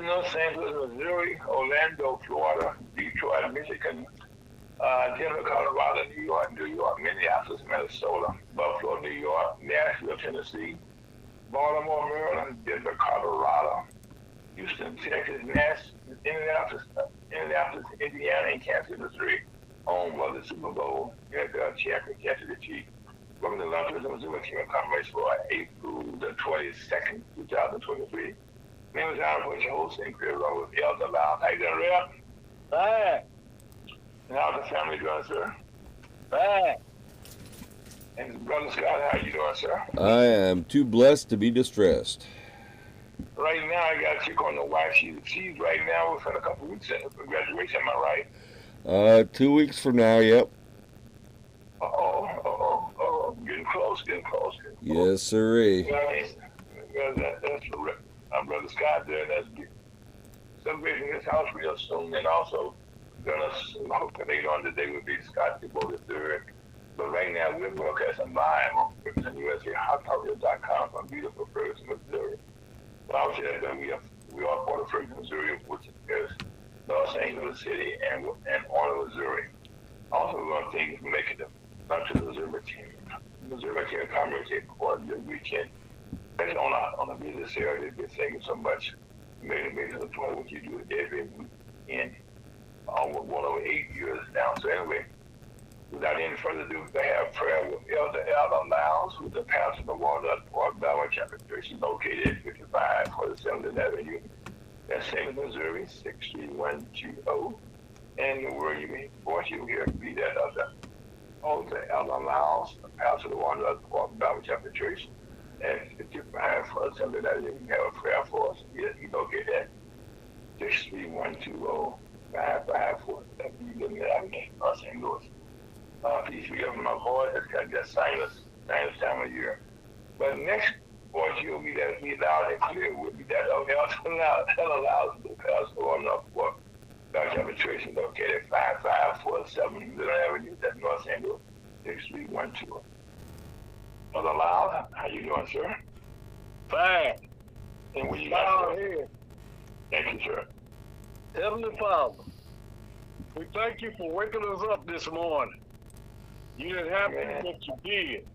Austin, St. Louis, Missouri, Orlando, Florida, Detroit, Michigan, Denver, Colorado, New York, Minneapolis, Minnesota, Buffalo, New York, Nashville, Tennessee, Baltimore, Maryland, Denver, Colorado, Houston, Texas, Indianapolis, Indiana, and Kansas, Missouri, home of the Super Bowl, NFL champion Kansas City Chiefs. Welcome to Lunch with Missouri Kingdom Conference for April the 22nd, 2023. Name is Aaron for your host, and Chris Rowe with Elder Lyles. How you doing, Real? Fine. And how's the family doing, sir? Fine. And Brother Scott, how you doing, sir? I am too blessed to be distressed. Right now, I got to check on the wife. She's right now within a couple of weeks for graduation. Am I right? 2 weeks from now, yep. Getting close. Yes, sirree. That's Brother Scott there. That's celebrating his house real soon, and also gonna hope that later on today will be Scott DeBow the third. But right now, we're broadcasting live on USAHotTalkers.com from beautiful Ferguson, Missouri. But obviously, we are part of Ferguson, Missouri, which is Los Angeles City and Orlando, Missouri. Also, we're going to thank you for making the Lunch with Missouri team. Missouri Team Conversation for the weekend. Especially on the business area, they've been thank you so much. Made the point what you do every weekend. Almost 108 years now. So anyway, without any further ado, we have prayer with Elder Lyles, who's the pastor of the Walnut Park Bible Chapter Church, located at 5547th Avenue. That's St. Louis, Missouri, 63120. And the word you hear be that of the Elder Lyles, the pastor of the Walnut Park Bible Chapter Church, at 5547th Avenue. You have a prayer for us. You locate that 63120. 554. You give me that again, St. Louis. Please forgive my voice. It's got that sinus time of year. But next voice you'll be that be loud and clear will be that of Elder Lyles, the pastor on the Park Bible Chapter Church, located at 5547 Middle Avenue, that's North St. Louis, 6312. Elder Lyles, how you doing, sir? Fine. And what you got here? Thank you, sir. Heavenly Father, we thank you for waking us up this morning. You didn't have to, but you did.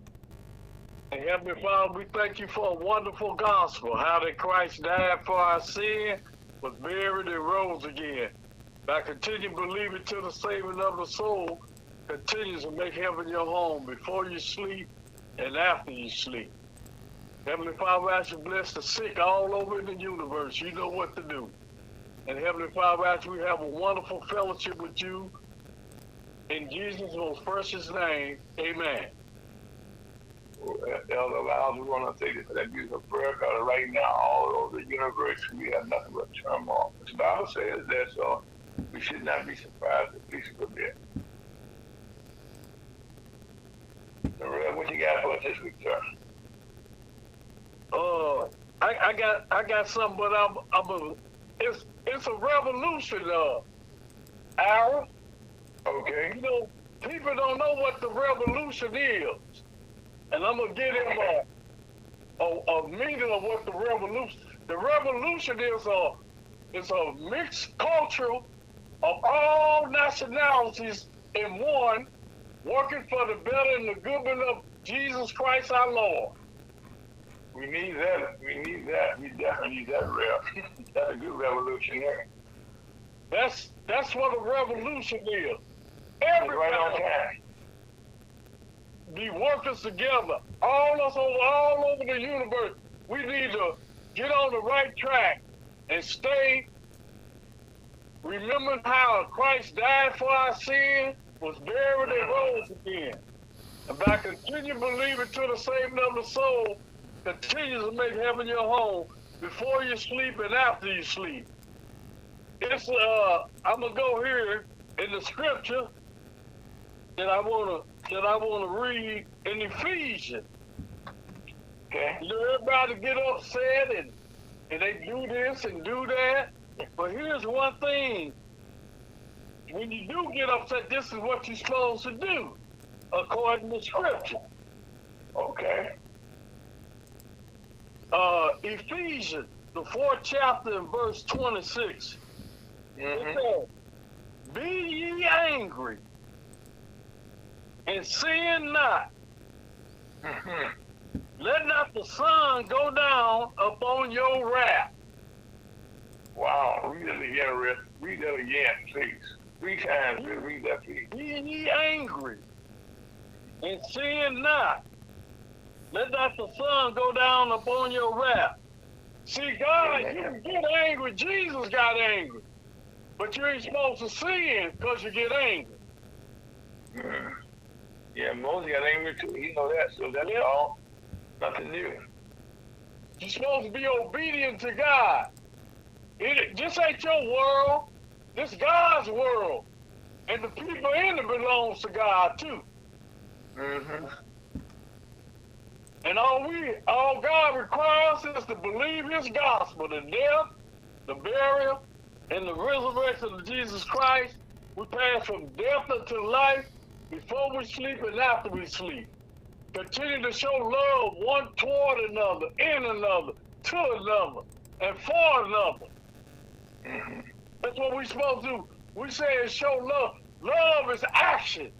And Heavenly Father, we thank you for a wonderful gospel, how that Christ died for our sin, was buried, and rose again. By continuing believing to the saving of the soul, continues to make heaven your home before you sleep and after you sleep. Heavenly Father, I ask you to bless the sick all over in the universe. You know what to do. And Heavenly Father, I ask you we have a wonderful fellowship with you. In Jesus' most precious name, amen. Elder Lyles, we want to thank you for that beautiful prayer, because right now, all over the universe, we have nothing but turmoil. The Bible says that, so we should not be surprised if peace will be. So, what you got for us this week, sir? I got something, but it's a revolution, Aaron. Okay. You know, people don't know what the revolution is. And I'm going to give them a meaning of what the revolution is a mixed culture of all nationalities in one, working for the better and the goodness of Jesus Christ our Lord. We need that. We definitely need that, Rev. That's a good revolution there. That's what a revolution is. Everybody right on time. Be workers together, all over the universe. We need to get on the right track and stay. Remember how Christ died for our sin, was buried and rose again. And by continuing believing to the saving of the soul, continue to make heaven your home before you sleep and after you sleep. It's I'm gonna go here in the scripture that I wanna read in Ephesians. Okay. You know, everybody get upset and they do this and do that. But here's one thing. When you do get upset, this is what you're supposed to do, according to scripture. Okay. Ephesians the 4th chapter and verse 26. It says, be ye angry, and sin not. Let not the sun go down upon your wrath. Wow, read that again, Rick. Read that again, please. 3 times, read that, please. Be ye angry, and sin not. Let not the sun go down upon your wrath. See, God, you can get angry. Jesus got angry. But you ain't supposed to sin because you get angry. Yeah, Moses got angry too. He know that, so that's all. Nothing new. You're supposed to be obedient to God. This ain't your world. This is God's world. And the people in it belongs to God too. And all God requires is to believe his gospel, the death, the burial, and the resurrection of Jesus Christ. We pass from death unto life before we sleep and after we sleep. Continue to show love one toward another, in another, to another, and for another. That's what we're supposed to do. We say it's show love. Love is action.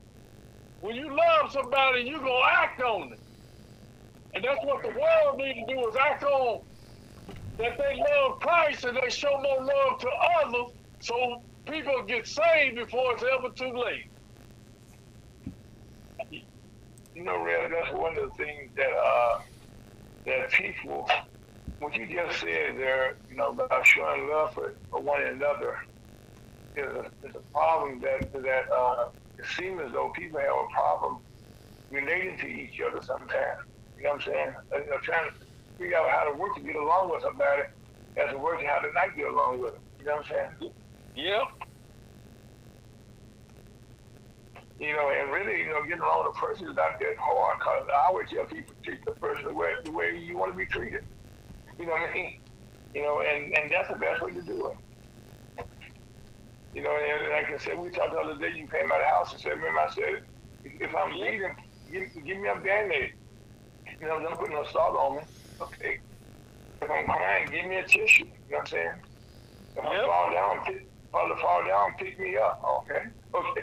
When you love somebody, you're going to act on it. And that's what the world needs to do, is act on that they love Christ and they show more love to others so people get saved before it's ever too late. You know, Red, that's one of the things that that people, what you just said there, you know, about showing love for one another, is a problem that it seems as though people have a problem relating to each other sometimes. You know what I'm saying? They're trying to figure out how to work to get along with somebody as to work how to not get along with them. You know what I'm saying? Yep. You know, and really, you know, getting along with a person is not that hard, because I always tell people, treat the person the way you want to be treated. You know what I mean? You know, and that's the best way to do it. You know, and like I said, we talked the other day, you came out of the house and said, remember I said, if I'm bleeding, give me a Band-Aid. You know, don't put no salt on me. Okay. If I'm crying, give me a tissue. You know what I'm saying? If I fall down, pick me up. Okay. Okay.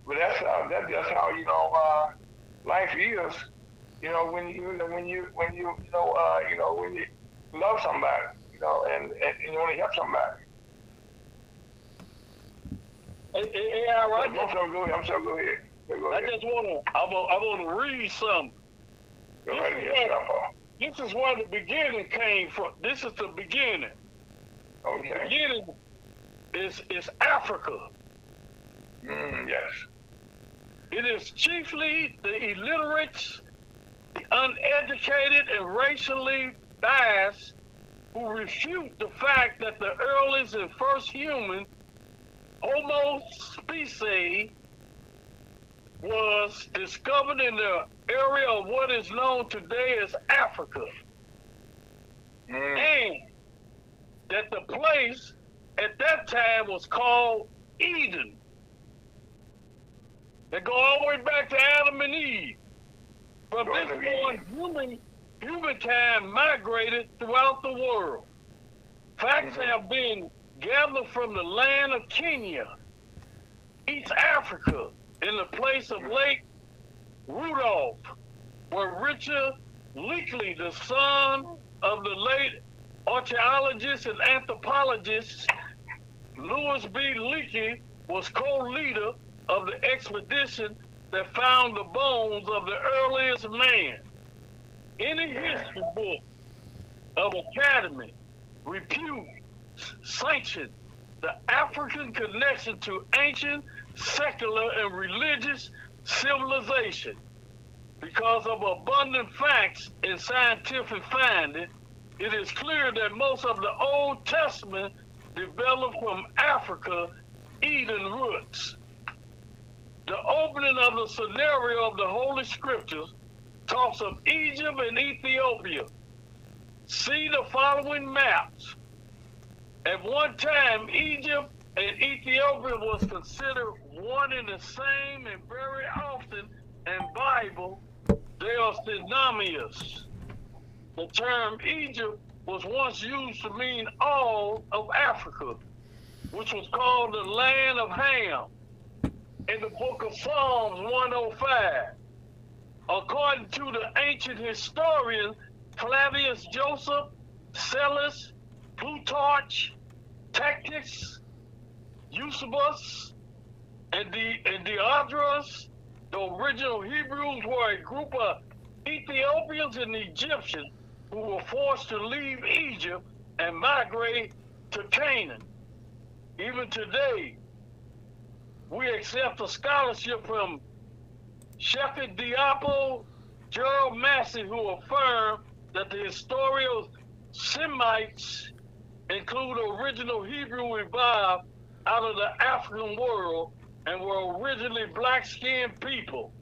But that's how you know life is. You know, when you love somebody, you know, and you want to help somebody. Yeah, right. I'm sorry, go ahead. Go ahead. I want to read something. This is where the beginning came from. This is the beginning. Okay. The beginning is Africa. Yes. It is chiefly the illiterate, the uneducated, and racially biased who refute the fact that the earliest and first human, Homo species, was discovered in the area of what is known today as Africa. And that the place at that time was called Eden. They go all the way back to Adam and Eve. From this point, humankind migrated throughout the world. Facts have been gathered from the land of Kenya, East Africa, in the place of Lake Rudolph, where Richard Leakey, the son of the late archaeologist and anthropologist Louis B. Leakey, was co-leader of the expedition that found the bones of the earliest man. Any history book of academy, repute, sanctioned the African connection to ancient, secular, and religious civilization. Because of abundant facts and scientific finding, it is clear that most of the Old Testament developed from Africa Eden roots. The opening of the scenario of the Holy Scriptures talks of Egypt and Ethiopia. See the following maps. At one time, Egypt and Ethiopia was considered one and the same, and very often in Bible, they are synonymous. The term Egypt was once used to mean all of Africa, which was called the land of Ham in the book of Psalms 105. According to the ancient historian Flavius Joseph, Sellus, Plutarch, Tacitus, Eusebius, and Diodorus, the original Hebrews were a group of Ethiopians and Egyptians who were forced to leave Egypt and migrate to Canaan. Even today, we accept a scholarship from Shepard Diapo, Gerald Massey, who affirmed that the historical Semites include original Hebrew revived out of the African world and were originally black-skinned people.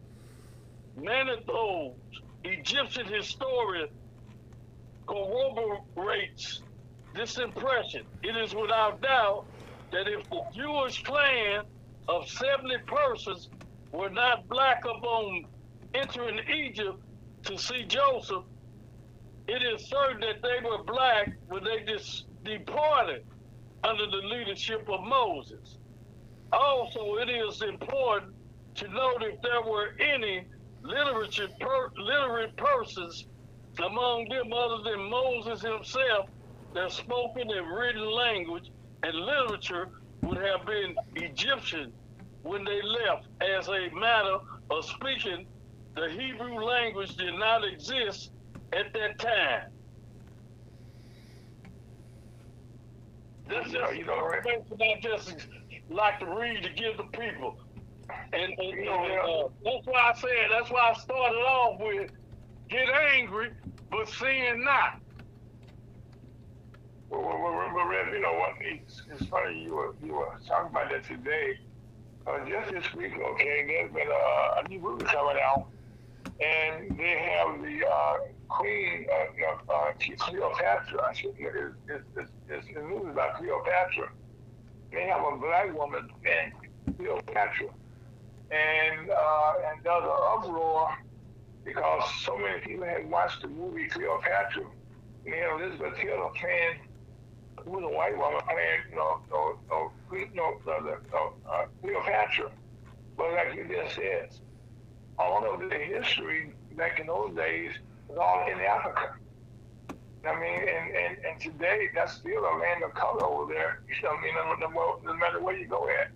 Manetho's Egyptian historian corroborates this impression. It is without doubt that if the Jewish clan of 70 persons were not black upon entering Egypt to see Joseph, it is certain that they were black when they departed under the leadership of Moses. Also, it is important to note if there were any literate persons among them other than Moses himself that spoken in written language and literature would have been Egyptian when they left. As a matter of speaking, the Hebrew language did not exist at that time. That's just information I just like to read to give the people. And that's why I started off with get angry, but sin not. Well, Rev, you know what? It's funny you were talking about that today. Just this week, okay, there's been a new movie coming out, and they have the Queen Cleopatra. It's the news about Cleopatra. They have a black woman named Cleopatra, and there's an uproar because so many people had watched the movie Cleopatra. You know, Elizabeth Taylor playing, who was a white woman playing, Cleopatra. But like you just said, all of the history back in those days was all in Africa. I mean, and today that's still a land of color over there. You know what I mean? No matter where you go at.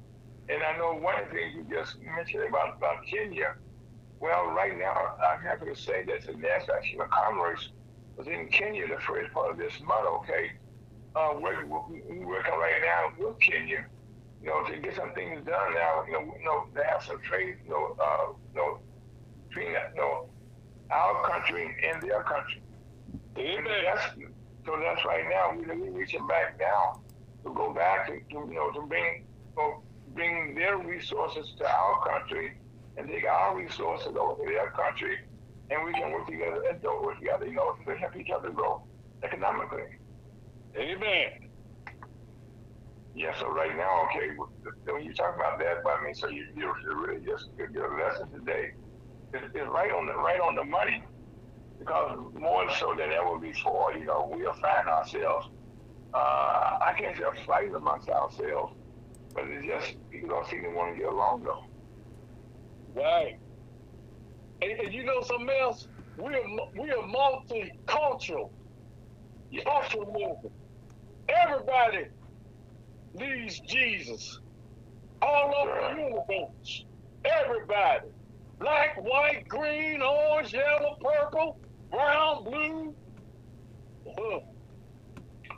And I know one of the things you just mentioned about Kenya. Well, right now, I'm happy to say that the National Commerce was in Kenya the first part of this month, okay? We're working right now with Kenya, you know, to get some things done now, to have some trade, between our country and their country. Amen. So that's right now, we're reaching back now to go back to bring their resources to our country and take our resources over to their country, and we can work together to help each other grow economically. Amen. Yeah, so right now, okay, when you talk about that, I mean, so you really just your lesson today is right on the money, because more so than ever before, we'll find ourselves. I can't say fighting amongst ourselves, but it's just people don't seem to want to get along though. Right. And you know something else? We are multicultural. Culturalism. Everybody needs Jesus. All over the universe. Everybody. Black, white, green, orange, yellow, purple, brown, blue.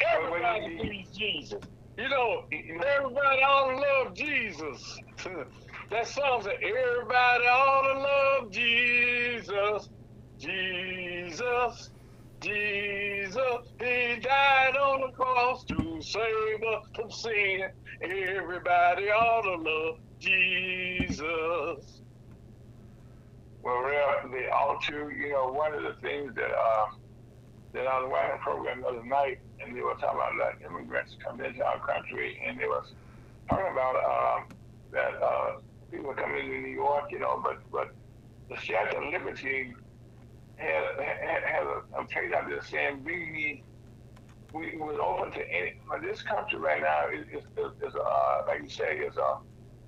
Everybody needs Jesus. Everybody ought to love Jesus. That song said, everybody ought to love Jesus. Jesus. Jesus, he died on the cross to save us from sin. Everybody ought to love Jesus. Well, they ought to. One of the things that I was watching a program the other night, and they were talking about letting immigrants come into our country, and they was talking about that people coming to New York, but the Statue of Liberty had a page out there saying, bring me we was open to any. But this country right now is like you say, is a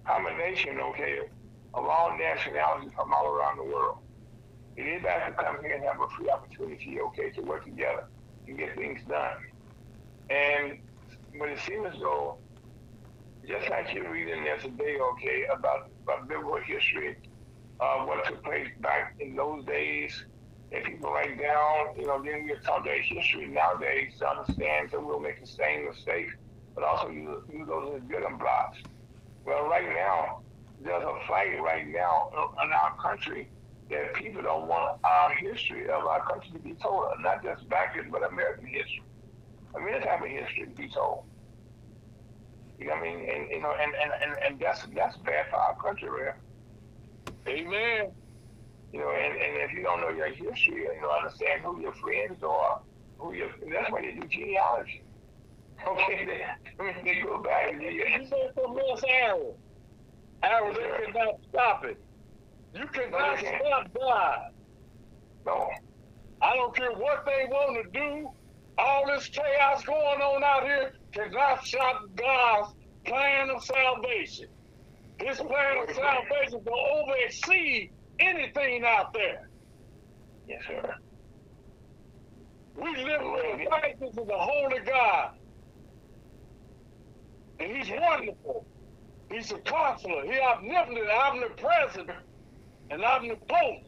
combination, okay, of all nationalities from all around the world. Anybody can come here and have a free opportunity, okay, to work together and get things done. And but it seems as though, just like you're reading there today, okay, about biblical history, what took place back in those days, and people write down, then we talk their history nowadays to understand, so we'll make the same mistakes, but also use those as building blocks. Well, right now, there's a fight right now in our country that people don't want our history of our country to be told, not just Baptist, but American history. Any type of history to be told. You know what I mean? And that's bad for our country, man. Amen. And if you don't know your history, understand who your friends are, that's why they do genealogy. Okay, they go back and you say something else, Aaron. Aaron, they cannot stop it. You cannot stop God. No. I don't care what they want to do. All this chaos going on out here cannot stop God's plan of salvation. His plan of salvation will oversee anything out there. Yes, sir. We live in the righteousness of the Holy God. And He's wonderful. He's a counselor. He's omnipotent, omnipresent, and omnipotent.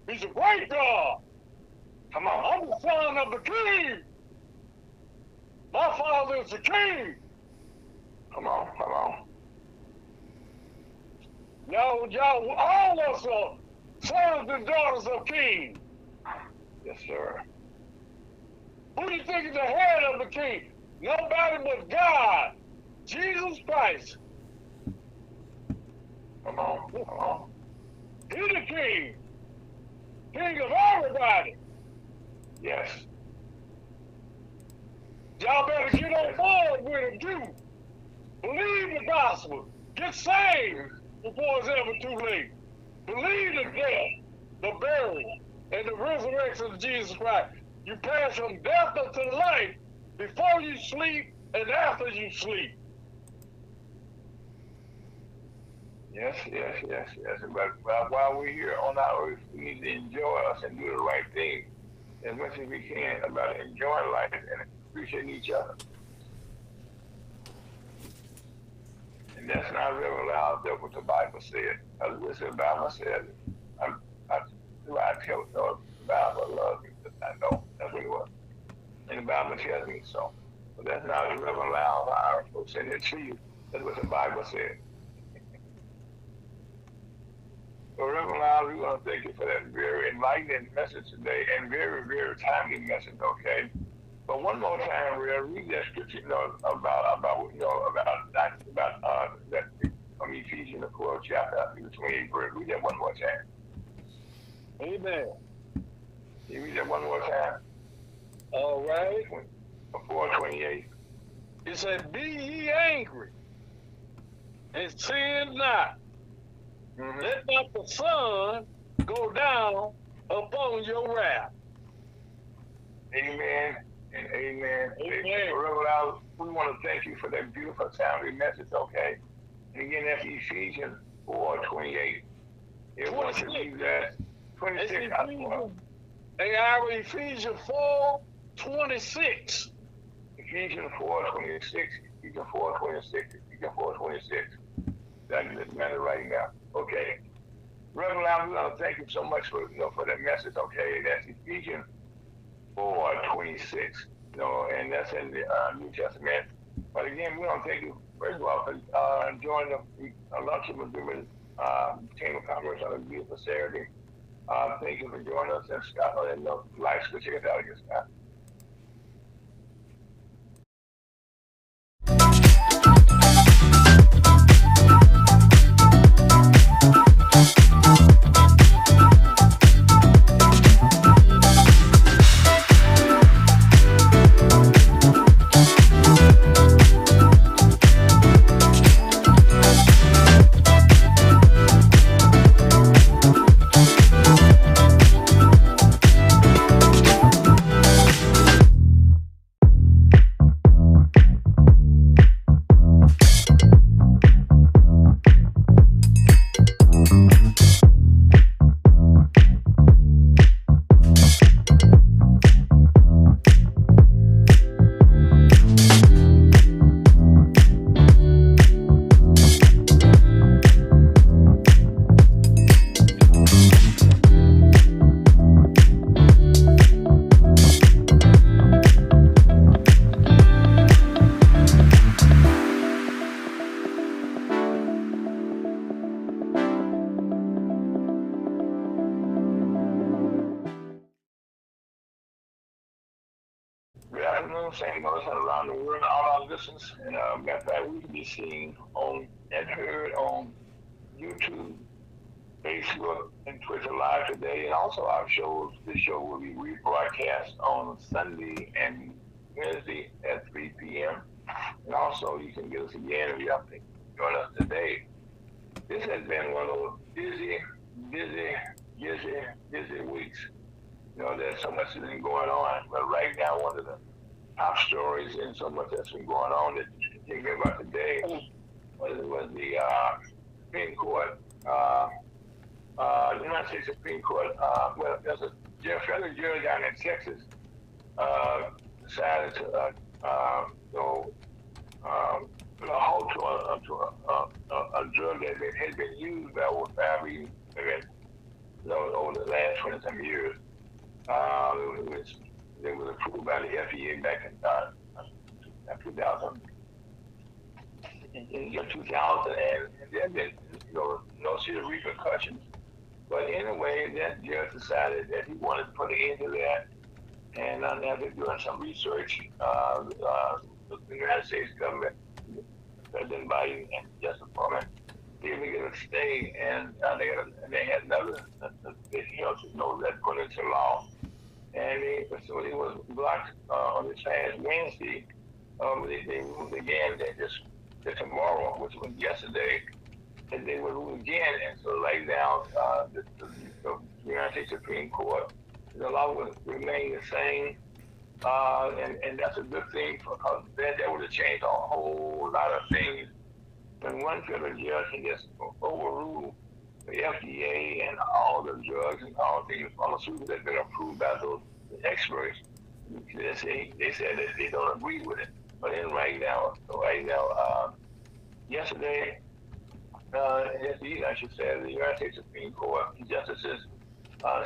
He's a great God. Come on. I'm the son of the king. My father is the king. Come on. Y'all, all of us are sons and daughters of king. Yes, sir. Who do you think is the head of the king? Nobody but God. Jesus Christ. Come on. He's the king. King of everybody. Yes. Y'all better get on board with him too. Believe the gospel. Get saved before it's ever too late. Believe the death, the burial, and the resurrection of Jesus Christ. You pass from death unto life before you sleep and after you sleep. Yes. But while we're here on our earth, we need to enjoy us and do the right thing as much as we can about enjoying life and appreciating each other. And that's not really allowed that what the Bible said. As the Bible said, I tell the Bible loves me, but I know that's what it was. And the Bible tells me so. But that's not really allowed our folks in there to you. That's what the Bible said. So, Reverend Lyles, we want to thank you for that very enlightening message today and very, very timely message, okay? But one more time, we'll read that scripture, about that from Ephesians, the 4th chapter, I think the 28th verse. Read that one more time. Amen. You read that one more time. All right. 4:28. It said, "Be ye angry, and sin not. Mm-hmm. Let not the sun go down upon your wrath." Amen and amen. Amen. Reverend Lyles, we want to thank you for that beautiful timely message, okay? And again, that's Ephesians 4:28. It wants to read that 26. They are Ephesians 4:26. Ephesians 4:26. Ephesians 4:26. Ephesians 4:26. That's the matter right now. Okay. Reverend Lyles, we want to thank you so much for that message, okay? That's Ephesians 4:26. And that's in the New Testament. But again, we want to thank you, first of all, for joining the luncheon with the Chamber of Commerce on a beautiful Saturday. Thank you for joining us, and Scott, and Lyles, check us out again, Scott. St. Louis and around the world, all our listeners. And matter of fact, we can be seen on and heard on YouTube, Facebook, and Twitter Live today. And also our shows, this show will be rebroadcast on Sunday and Wednesday at 3 p.m. And also you can get us again if you have to join us today. This has been one of those busy weeks. You know, there's so much that's been going on. But right now, one of the top stories and so much that's been going on that you can hear about today was the Supreme Court, United States Supreme Court, well, there's a federal judge down in Texas decided to put a halt to a drug that had been used by over 5 years, over the last 20-some years. It was approved by the FDA back in 2000. In 2000, and there have been no serious repercussions. But anyway, that judge decided that he wanted to put an end to that. And after doing some research, the United States government, President Biden and the Justice Department, they even get a stay, and they had another, that put into law. And so it was blocked on this past Wednesday. They moved again that tomorrow, which was yesterday, and they would move again. And so right now, the United States Supreme Court, the law would remain the same. And that's a good thing because that would have changed a whole lot of things. When one federal judge can just overrule the FDA and all the drugs and all things, pharmaceuticals that have been approved by those experts, they said that they don't agree with it. But then right now, yesterday, I should say, the United States Supreme Court Justices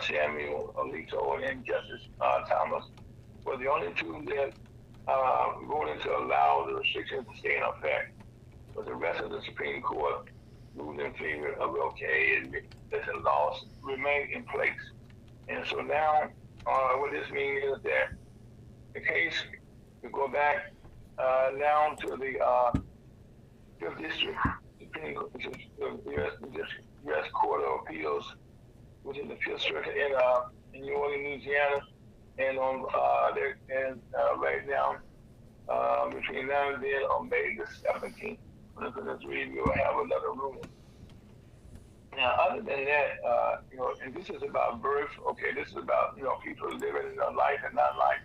Samuel Alito and Justice Thomas were the only two that voted to allow the restrictions to stay in effect. But the rest of the Supreme Court moved in favor of and that the laws remain in place. And so now, what this means is that the case will go back down to the 5th District Supreme Court, which is the U.S. Court of Appeals, which is the 5th Circuit in New Orleans, Louisiana, and right now, between now and then, on May the 17th, 2023, we will have another ruling. Now, other than that, and this is about birth. Okay, this is about people living their life and not life,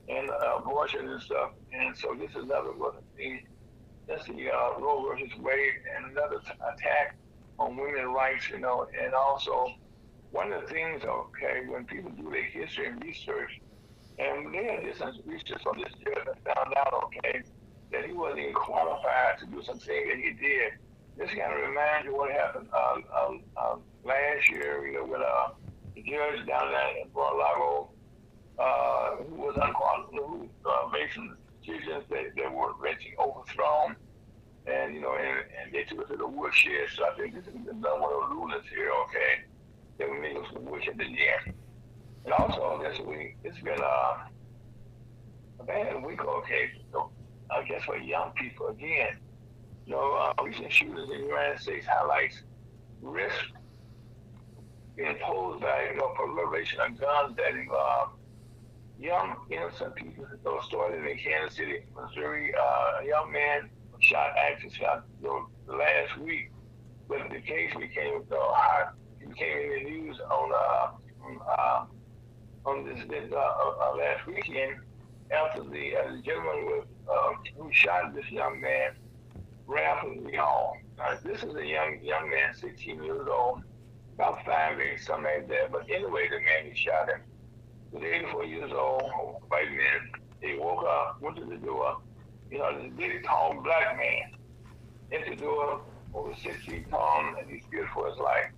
and abortion and stuff. And so this is another one of the that's the Roe versus Wade, and another attack on women's rights. And also one of the things, okay, when people do their history and research, and they had this research on this judge and found out, okay, that he wasn't even qualified to do something that he did. This kind of reminds you what happened last year, when the judge down there in Mar-a-Lago, who was unqualified, who made some decisions that were eventually overthrown, and they took it to the woodshed. So I think this is another one of the rulings here, okay, that we make us the woodshed again. And also this week, it's been a bad week, okay, so I guess for young people again. Recent shootings in the United States highlights risk being posed by proliferation of guns that involve young innocent people. Those started in Kansas City, Missouri. A young man actually shot the last week, but the case became hot. It became in the news on this last weekend after the gentleman who shot this young man ran from the hall. This is a young man, 16 years old, about 5'8", something like that. But anyway, the man who shot him was 84 years old, white man. He woke up, went to the door. This big, tall black man at the door, over 6 feet tall, and he's feared for his life.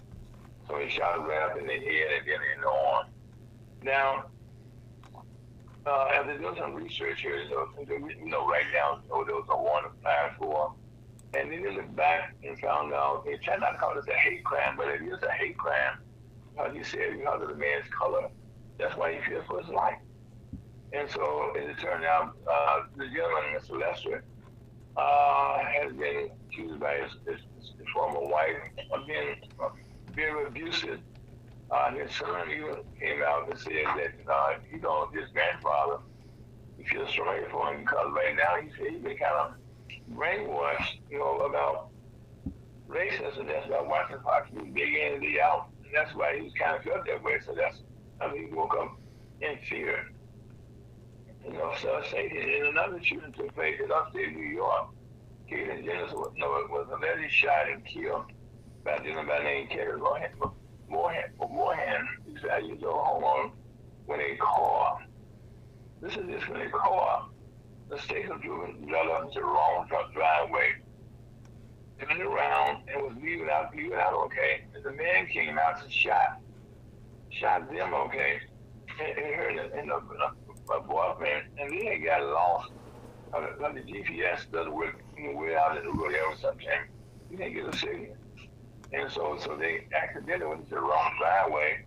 So he shot him right up in the head and then in the arm. Now, after doing some research here, right now, there was a warrant applied for. And then they looked back and found out, they tried not to call this a hate crime, but it is a hate crime. Because he said, because of the man's color, that's why he feared for his life. And so as it turned out, the gentleman, Mr. Lester, has been accused by his former wife of being very abusive. His son even came out and said that his grandfather, he feels sorry for him because right now he said he's been kind of brainwashed, about racism. That's why watching Fox News day in and day out, and that's why he's kind of felt that way. So that's how he woke up in fear. So say in another shooting took place in upstate New York. Caitlyn Jenner was allegedly shot and killed by a gentleman by the name Kevin Moorhan, 65 years old homeowner, when a car. This is just when a car, the state of driven up into the wrong driveway, turned around and was leaving out okay. And the man came out and shot them, okay. And heard a boyfriend, and then they got lost. Like the GPS doesn't work way out in the road area sometimes. You can't get a signal. And so they accidentally went to the wrong driveway,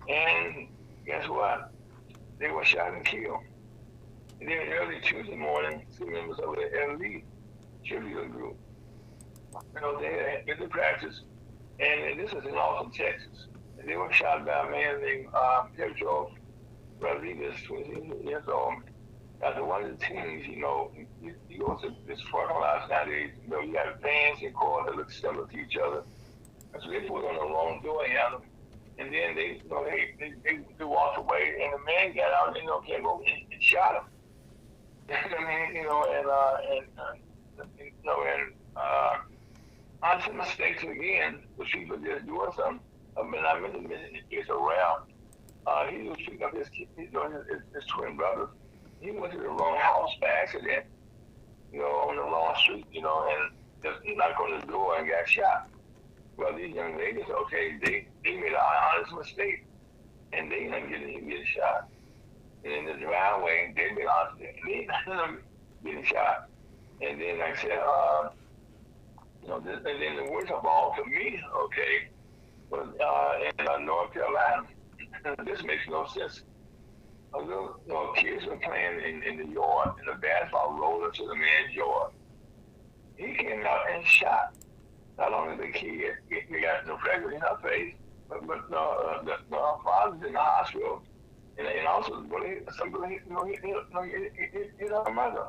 and guess what? They were shot and killed. And then early Tuesday morning, 2 members of the LD tribute group, they had the practice, and this is in Austin, Texas. And they were shot by a man named Pedro Rodriguez, 28 years old. After one of the teams, you go to this parking lot nowadays, you got vans and cars that look similar to each other. And so they put on the wrong door handle, and then they walked away, and the man got out and came over and shot him. I mean, and honest mistakes again, with people just doing something. I mean, it's around. He was picking up his twin brother. He went to the wrong house by accident, on the wrong street, and just knocked on the door and got shot. Well, these young ladies, okay, they made an honest mistake, and they didn't get shot. And in the driveway, they made an honest mistake, and they ended up getting shot. And then, like I said, and then the worst of all to me, okay, was in North Carolina. This makes no sense. A little, kids were playing in the yard, and the basketball rolled into the man's yard. He came out and shot not only the kid, he got no fragment in her face, but the father's in the hospital, and also somebody hit her mother.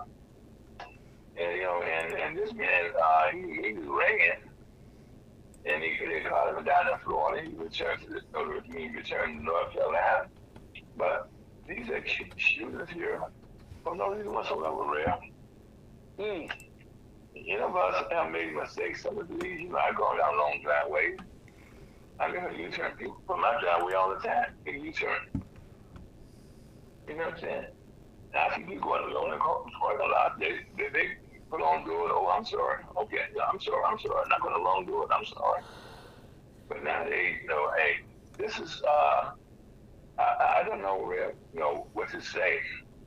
And this man, he was ringing, and they caught him down in Florida. He returned to North Carolina, but these are shooters here for no reason whatsoever, rare. Any of us have made mistakes. Some of these, I go down long driveways. I get a U-turn. People from my driveway all the time get a U-turn. You know what I'm saying? Now, I see people going along and calling a lot. They put on do it. Oh, I'm sorry. Okay, I'm sorry. I'm not going to long do it. I'm sorry. But nowadays, hey, this is, I don't know, what to say.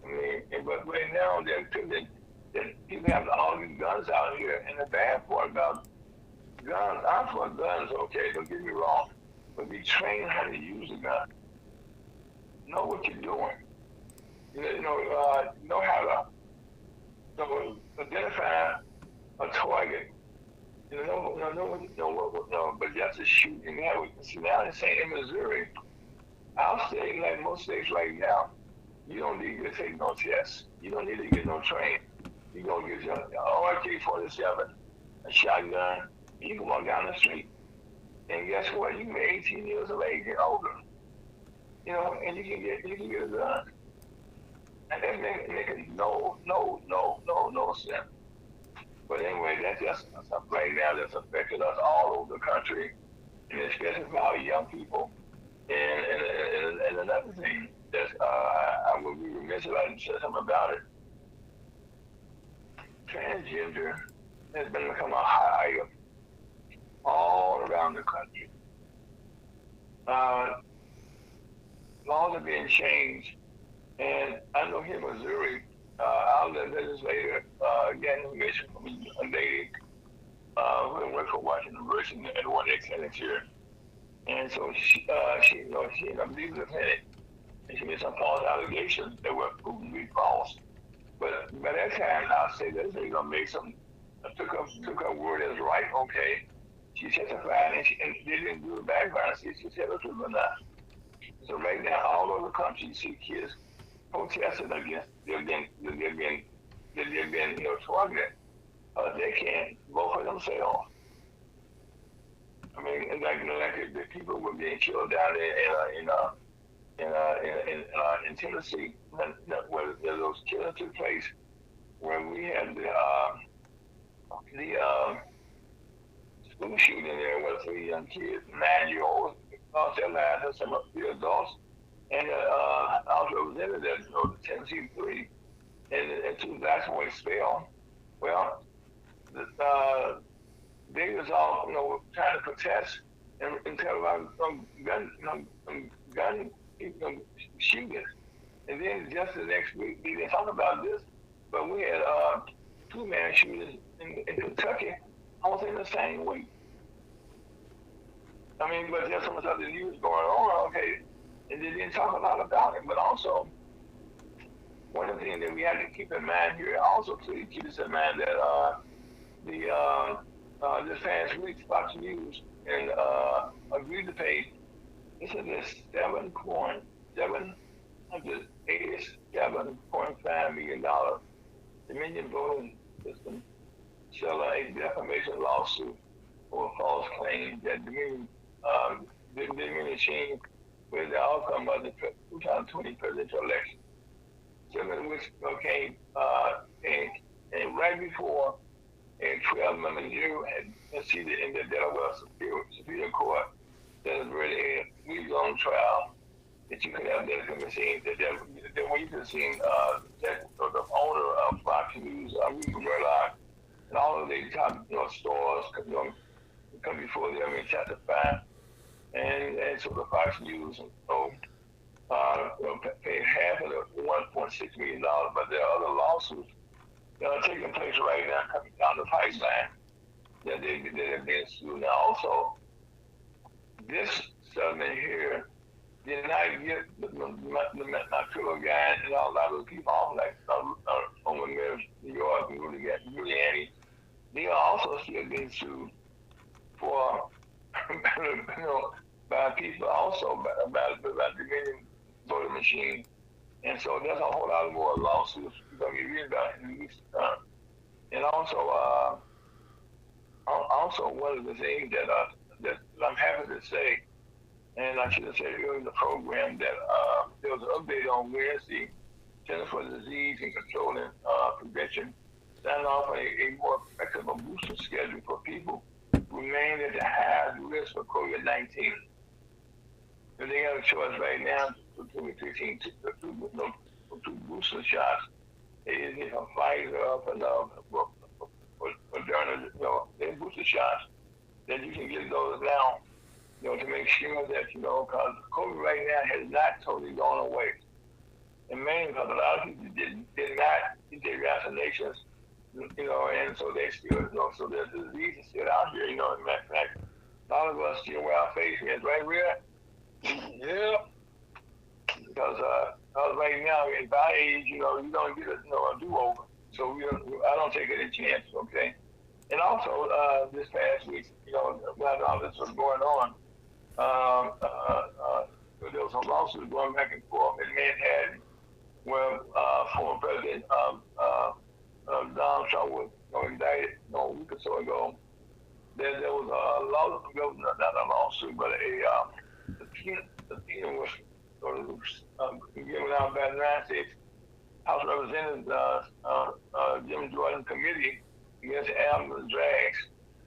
I mean, but right now, people have all these guns out here, and the bad part about guns, I'm for guns, okay, don't get me wrong, but be trained how to use a gun. Know what you're doing. Know how to identify a target. But just to shoot. And see, now they're saying in Missouri, I'll say, like most states right now, you don't need to take no tests. You don't need to get no training. You're going to get your AK-47, a shotgun, and you can walk down the street. And guess what? You can be 18 years of age and older. And you can get a gun. And that making no sense. But anyway, that's just something right now that's affected us all over the country, and especially for our young people. And another thing that I would be remiss if I didn't say something about it. Transgender has become a hot item all around the country. Laws are being changed, and I know here in Missouri, our legislator got information from a lady who worked for Washington University at one of their clinics here, and so she ended up leaving the clinic, and she made some false allegations that were proven to be false. But by that time, I'll say that they're gonna make some. Took her word as right. Okay, she testified, and they didn't do the background. She said the truth or not. So right now, all over the country, you see kids protesting against they've been targeted. They can't vote for themselves. I mean, like the people were being killed down there in Tennessee, where those killings took place, where we had the school shooting there with 3 young kids, 9-year-olds, lost their lives, and some of the adults, and House Representatives, the Tennessee 3, and 2 black boys expelled. Well, they was all trying to protest and tell about gun shootings. And then just the next week, we didn't talk about this, but we had 2 mass shootings in Kentucky almost in the same week. I mean, but there's so much other news going on, okay, and they didn't talk a lot about it. But also, one of the things that we have to keep in mind here, also to keep this in mind, that this past week, Fox News and agreed to pay, this is $7.5 million Dominion voting system shall a defamation lawsuit for a false claim that Dominion changed with the outcome of the 2020 presidential election. Some of which came and right before a 12-member jury had seated in the Delaware Superior Court that was really a week-long trial that you could have that machine that we could have seen that the owner of Fox News, Rupert Murdoch, and all of the top stores come before them and testify, and so the Fox News paid half of the $1.6 million, but there are other lawsuits that are taking place right now coming down the pipeline that have been sued. Now also, this settlement here did not get my tour guide and a lot of the people off, like over there in New York, Giuliani. They are also still being sued for, by people also about the Dominion voting machine. And so there's a whole lot more lawsuits you're going to get read about in the weeks to come. And also one of the things that I'm happy to say, and I should have said earlier in the program, that there was an update on Wednesday, Center for Disease and Control and Prevention signed off on a more effective booster schedule for people who remain at the highest risk for COVID-19. So they have a choice right now for 2015 two booster shots. They get a Pfizer for Moderna, their booster shots. Then you can get those now, to make sure that, because COVID right now has not totally gone away. And mainly because a lot of people did not get their vaccinations, and so they still, so the disease is still out here, in fact, a lot of us still wear our face masks, right, Red? Yeah. Because right now, at our age, you don't get a do-over. So I don't take any chance, okay? And also, this past week, while all this was going on, there was some lawsuits going back and forth in Manhattan, where former President Donald Trump was indicted a week or so ago. There was not a lawsuit, but a subpoena was given out by the United States House Representatives Jim Jordan Committee against Alvin Drags,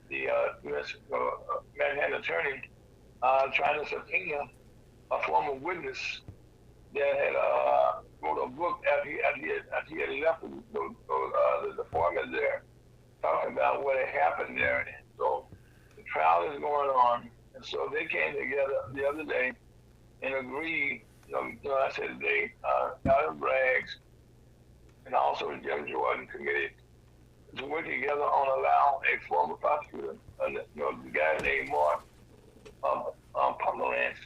the U.S. Manhattan attorney, trying to subpoena a former witness that had wrote a book after he had left the department there, talking about what had happened there. And so the trial is going on, and so they came together the other day and agreed. I said they, Alvin Braggs, and also the Jim Jordan Committee, to work together on allowing a former prosecutor, the guy named Mark Pomerantz,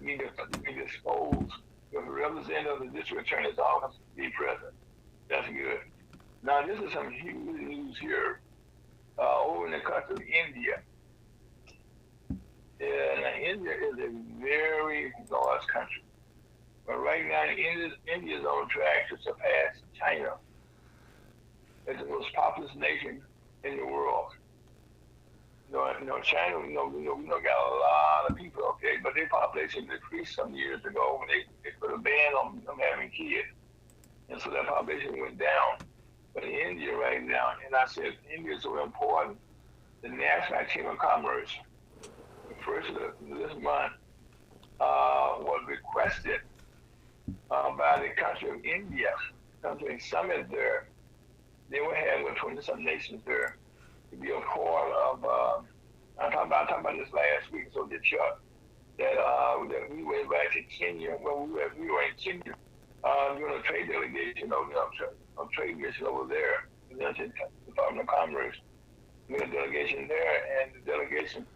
to be exposed, the representative of the district attorney's office be present. That's good. Now, this is some huge news here over in the country of India. And India is a very large country. But right now, India is on track to surpass China as the most populous nation in the world. China, we got a lot of people, okay, but their population decreased some years ago when they put a ban on them having kids. And so that population went down. But in India right now, and I said India is so important, the National Chamber of Commerce, the first of this month, was requested by the country of India, country summit there. They were having 20-some nations there to be a part of. I talked about this last week, so get shut. That we went back to Kenya. Well, we were in Kenya doing a trade delegation a trade mission over there. The Department of Commerce. We had a delegation there, and the delegation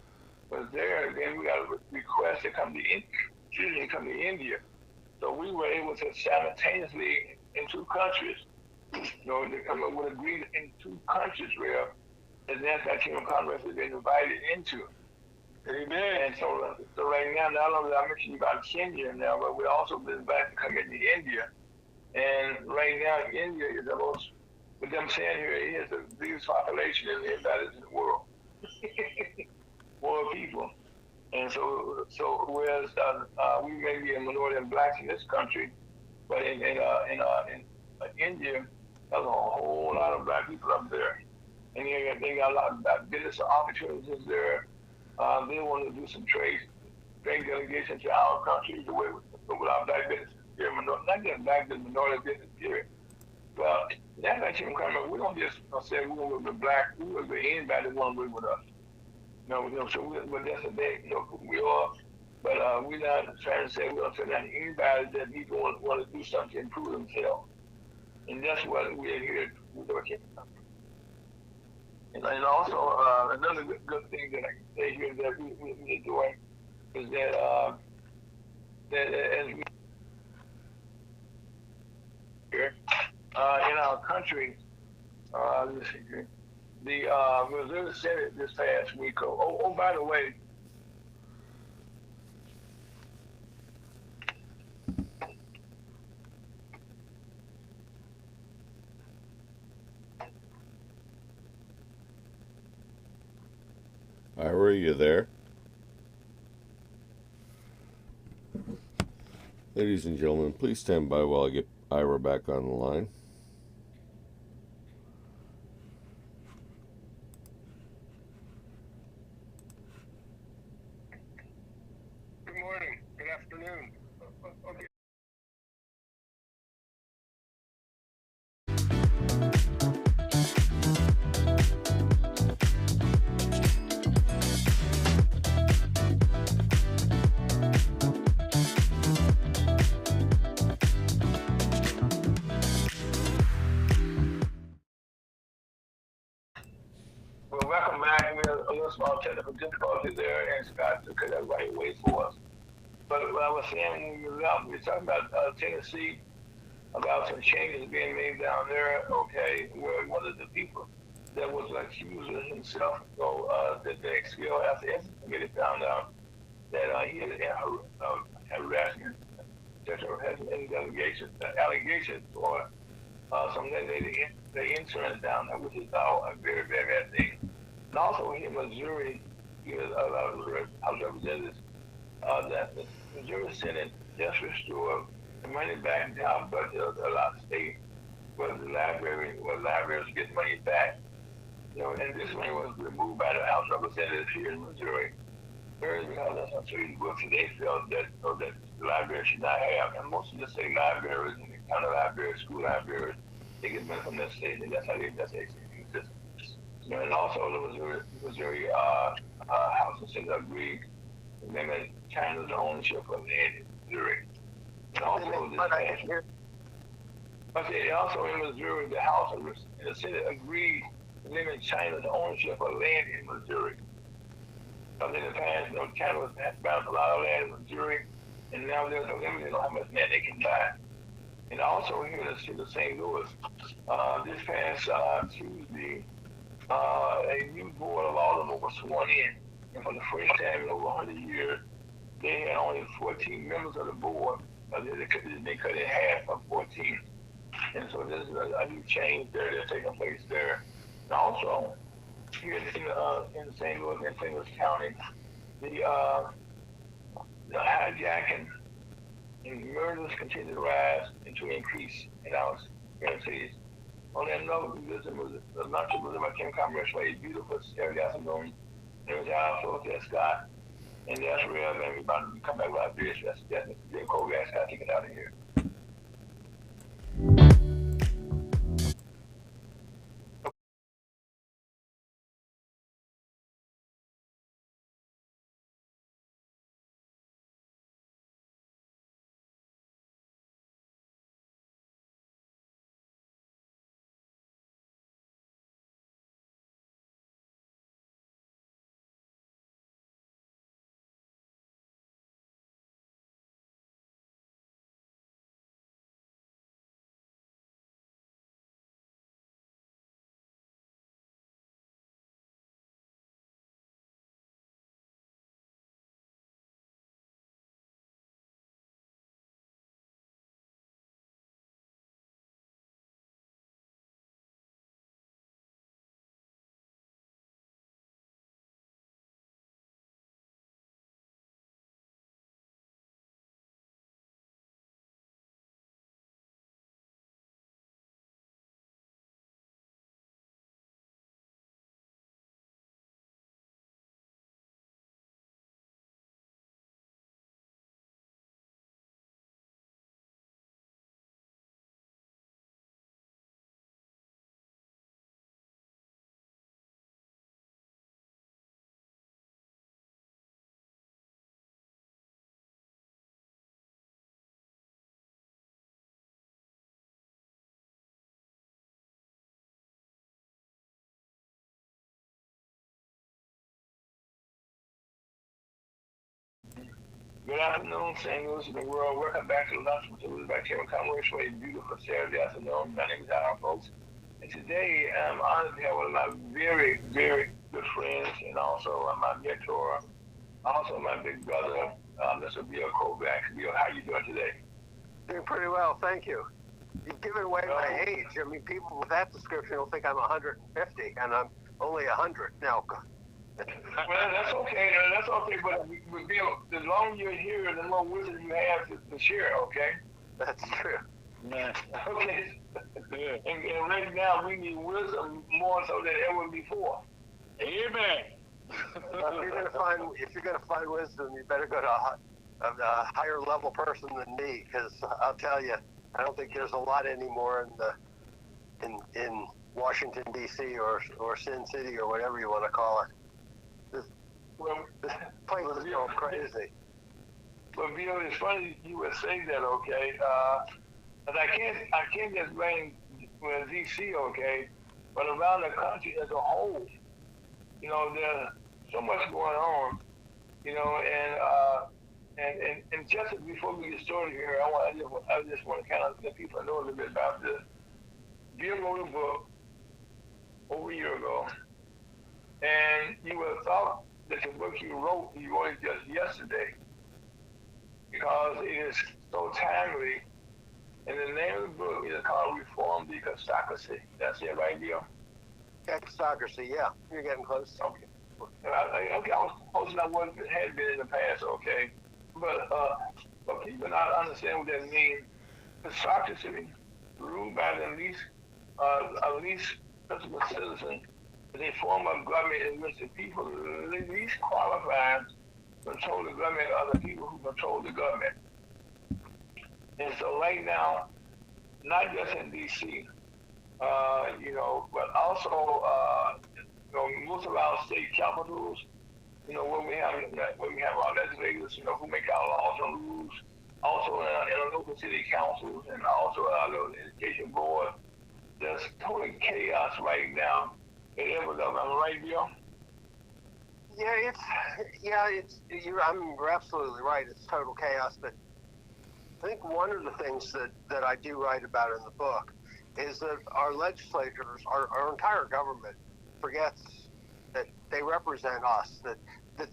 was there. Then we got a request to come to India. So we were able to simultaneously in two countries, to come up with an agreement in two countries where the National Chamber of Commerce has been invited into. Amen. And so right now, not only I mentioned about Kenya now, but we also been invited to come into India. And right now, India is the most, with them saying here, it has the biggest population in the world. More people. And so whereas we may be a minority of blacks in this country, but in India, there's a whole lot of black people up there. And they got a lot of business opportunities there. They want to do some trade delegation to our country with our black business. Not just black, but minority business period. Well, that's actually coming. We don't just say we want to be black. We want to be anybody that want to be with us. So but that's the thing. We are. But we're not trying to say we're going to turn down anybody that people want to do something to improve themselves. And that's what we're here working on. And also, another good thing that I can say here that we're doing is that as we here in our country, let's see here, the Missouri Senate this past week. Oh, by the way. Ira, you there? Ladies and gentlemen, please stand by while I get Ira back on the line. Good morning. Good afternoon. Okay. Well, welcome back. We had a little small technical difficulty there, and Scott took it right away for us. But what I was saying when we were out, we were talking about Tennessee, about some changes being made down there, okay, where one of the people that was accused of himself, that the XPO after the ethics committee found out that he had harassment, sexual harassment allegations for some the insurance down there, which is a very, very bad thing. And also in Missouri, he was House Representatives, that the Missouri Senate just restored the money back down budget of a lot of states where libraries get money back. And this money was removed by the House Representatives here in Missouri. Because that's not certain books that they felt that the library should not have. And most of the state libraries and the county libraries, school libraries, they get money from that state, and that's how they exist. And also the Missouri House and Senate agreed to limit China's ownership of land in Missouri. And also also in Missouri, the House and the Senate agreed to limit China's ownership of land in Missouri. Because in the past, China has found a lot of land in Missouri, and now there's a limit on how much land they can buy. And also here in the city of St. Louis, this past Tuesday, a new board of aldermen was sworn in. And for the first time in over 100 years, they had only 14 members of the board. They cut it in half from 14. And so there's a new change there that's taking place there. And also, here in St. Louis, in St. Louis County, the hijacking and murders continue to rise and to increase in our cities. On that note, the lunch was about Kim Commerce Way, beautiful Saturday afternoon. There was also there, Scott, and that's real, man. We're about to come back with our beers. That's Mr. Kovac. Scott, take it out of here. Good afternoon, St. Louis and the world. Welcome back to Lunch with the by Kevin Commerce Way. Beautiful Saturday afternoon. My name is Alan, folks. And today I'm honored to have one of my very, very good friends and also my mentor, also my big brother, Mr. Bill Kovac. Bill, how you doing today? Doing pretty well, thank you. You've given away my age. I mean, people with that description will think I'm 150, and I'm only 100 now. Well, that's okay. That's okay. But Bill, the longer you're here, the more wisdom you have to share. Okay. That's true. Yeah. Okay. And right now we need wisdom more so than ever before. Amen. If you're gonna find wisdom, you better go to a higher level person than me, because I'll tell you, I don't think there's a lot anymore in Washington D.C. or Sin City or whatever you want to call it. This place is going crazy. But Bill, it's funny you would say that, okay? But I can't just blame DC, okay? But around the country as a whole, you know, there's so much going on, you know, and just before we get started here, I just want to kind of let people know a little bit about this. Bill wrote a book over a year ago, and you would have thought that the book you wrote it just yesterday, because it is so timely. And the name of the book is called Reform the Ecostocracy. That's it, right, Bill? Ecostocracy, yeah. You're getting close. Okay. I was posting on what it had been in the past, okay? But people not understand what that means. Ecostocracy, ruled by the least principal citizen, is a form of government in which the people least qualified control the government are the people who control the government. And so right now, not just in D.C., you know, but also, you know, most of our state capitals, you know, where we have our legislators, you know, who make our laws and rules, also in our local city councils and also our local education board. There's total chaos right now. Am I right, Bill? you're absolutely right. It's total chaos. But I think one of the things that I do write about in the book is that our legislators, our entire government, forgets that they represent us. That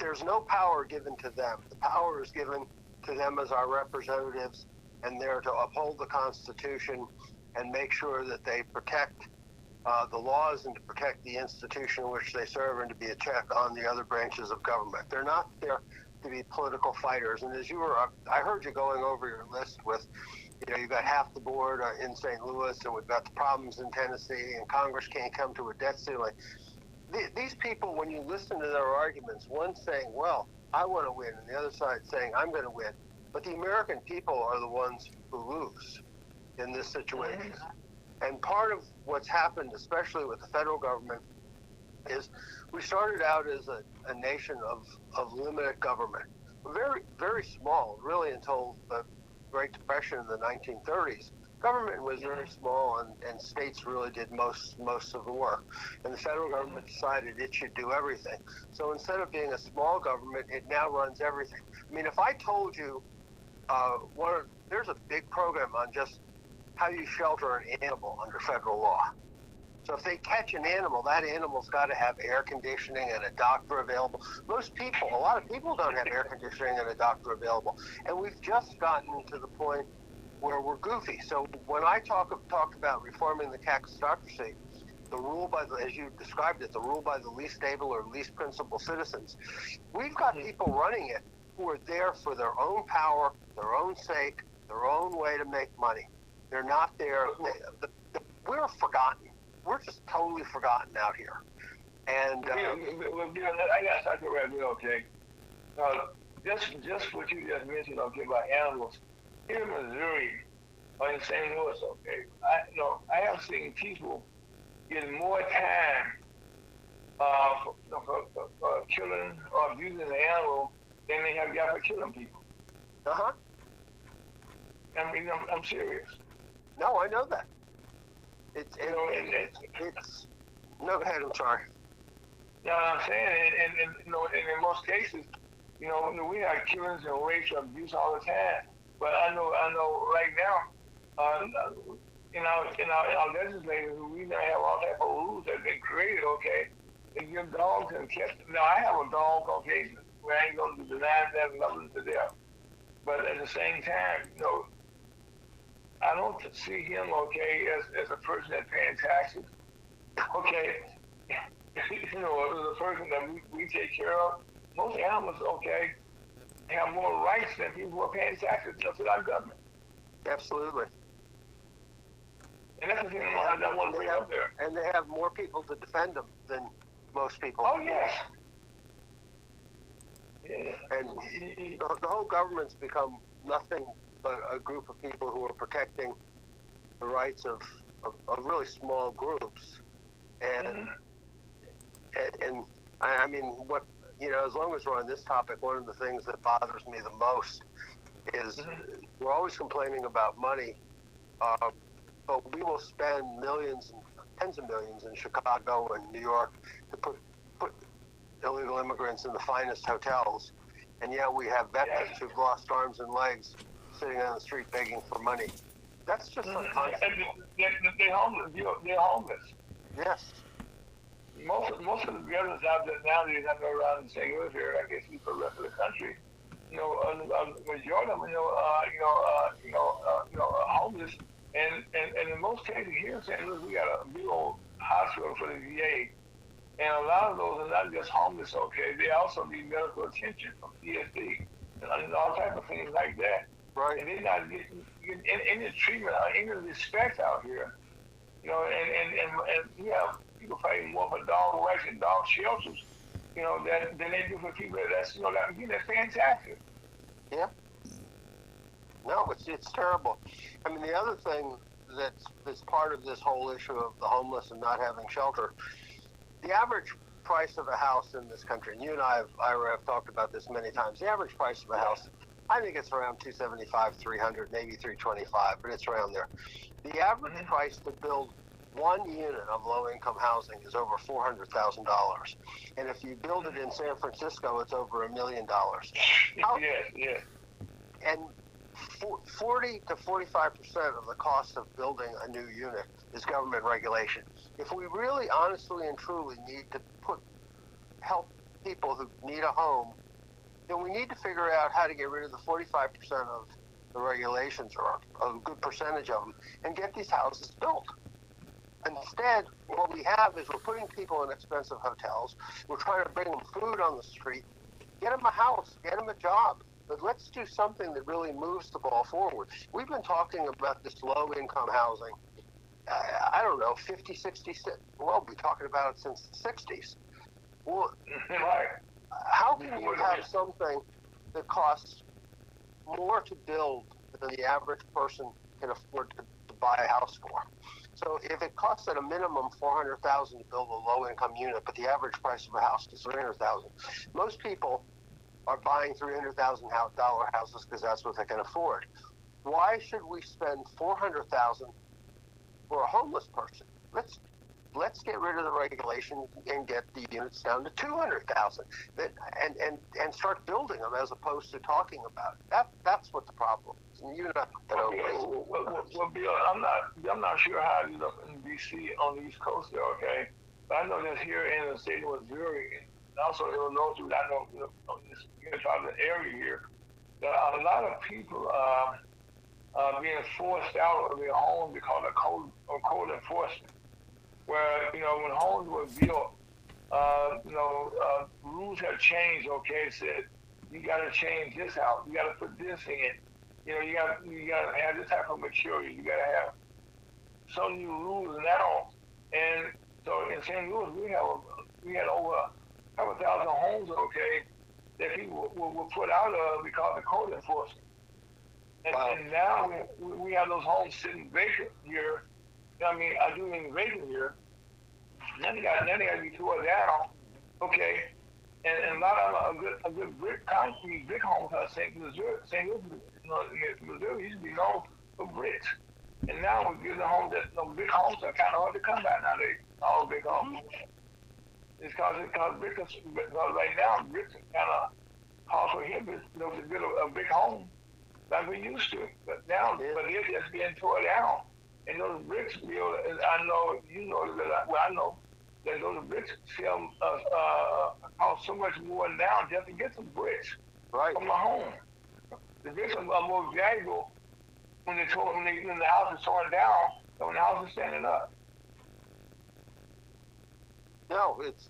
there's no power given to them. The power is given to them as our representatives, and they're to uphold the Constitution and make sure that they protect the laws and to protect the institution in which they serve and to be a check on the other branches of government. They're not there to be political fighters. And as I heard you going over your list with, you've got half the board in St. Louis, and we've got the problems in Tennessee, and Congress can't come to a debt ceiling. These people, when you listen to their arguments, one saying, well, I want to win, and the other side saying, I'm going to win. But the American people are the ones who lose in this situation. And part of what's happened, especially with the federal government, is we started out as a nation of limited government. Very, very small, really, until the Great Depression in the 1930s. Government was very small, and states really did most of the work. And the federal government decided it should do everything. So instead of being a small government, it now runs everything. I mean, if I told you, there's a big program on just how you shelter an animal under federal law. So if they catch an animal, that animal's got to have air conditioning and a doctor available. A lot of people don't have air conditioning and a doctor available. And we've just gotten to the point where we're goofy. So when I talk about reforming the taxocracy, the rule as you described it, the rule by the least able or least principled citizens, we've got people running it who are there for their own power, their own sake, their own way to make money. They're not there. We're forgotten. We're just totally forgotten out here. And I got something right here, okay? Just what you just mentioned, okay, about animals. Here in Missouri, or in St. Louis, okay, I have seen people getting more time for killing or abusing an animal than they have got for killing people. I mean, I'm serious. No, I know that. No, go ahead. I'm sorry. You know what I'm saying? And in most cases, we have killings and rapes and abuse all the time. But I know right now, in our legislators, we now have all type of rules that have been created. Okay, they give dogs and cats. Now I have a dog, okay, where I ain't gonna deny that and love them to death. But at the same time, I don't see him, okay, as a person that's paying taxes, okay. As a person that we take care of. Most animals, okay, have more rights than people who are paying taxes just to our government. Absolutely. And that's the thing I want to bring up there. And they have more people to defend them than most people. Oh, yes. Yeah. And the whole government's become nothing but a group of people who are protecting the rights of really small groups. And and I mean, as long as we're on this topic, one of the things that bothers me the most is we're always complaining about money, but we will spend millions and tens of millions in Chicago and New York to put illegal immigrants in the finest hotels, and yet we have veterans who've lost arms and legs sitting on the street begging for money. That's just unconscionable. They're homeless. They're homeless. Yes. Most of the veterans out there nowadays that go around in St. Louis here, I guess for the rest of the country, majority of them, homeless, and in most cases here in St. Louis, we got a big old hospital for the VA, and a lot of those are not just homeless, okay, they also need medical attention from PSD and all type of things like that. Right. And they're not getting any treatment or any respect out here, and we have people fighting more for dog rights and dog shelters, than they do for people that's fantastic. Yeah. No, it's terrible. I mean, the other thing that's part of this whole issue of the homeless and not having shelter, the average price of a house in this country, and you and Ira have talked about this many times, the average price of a house, I think it's around $275, $300, maybe $325, but it's around there. The average price to build one unit of low-income housing is over $400,000, and if you build it in San Francisco, it's over $1 million. Yes. And 40 to 45% of the cost of building a new unit is government regulation. If we really, honestly, and truly need to help people who need a home, then we need to figure out how to get rid of the 45% of the regulations, or a good percentage of them, and get these houses built. Instead, what we have is we're putting people in expensive hotels. We're trying to bring them food on the street. Get them a house. Get them a job. But let's do something that really moves the ball forward. We've been talking about this low-income housing, I don't know, 50, 60, well, we've been talking about it since the 60s. Well, how can you have something that costs more to build than the average person can afford to buy a house for? So if it costs at a minimum $400,000 to build a low-income unit, but the average price of a house is $300,000, most people are buying $300,000 houses because that's what they can afford. Why should we spend $400,000 for a homeless person? Let's get rid of the regulation and get the units down to $200,000, and start building them as opposed to talking about it. That's what the problem is. And you're not well, Bill, I'm not sure how you know in D.C. on the East Coast there, okay? But I know that here in the state of Missouri, and also Illinois, I know in this metropolitan area here, there are a lot of people being forced out of their homes because of code enforcement. Where, when homes were built, rules have changed, okay? Said, you got to change this out. You got to put this in. You got to have this type of maturity. You got to have some new rules now. And so in St. Louis, we had over a couple thousand homes, okay, that people were put out of because of code enforcement. And now we have those homes sitting vacant here. I do mean vacant here. Then they got to be tore down, okay? And a lot of them are good brick concrete, brick homes out of St. Louis, Missouri used to be known for bricks. And now we're getting homes that big homes are kind of hard to come by nowadays. All big homes. It's because right now bricks are kind of hard for him to build a big home like we used to. But now, it's just being tore down. And those bricks, I know, I know that those bricks sell cost so much more now just to get some bricks from a home. The bricks are more valuable when the house is torn down than when the house is standing up. No, it's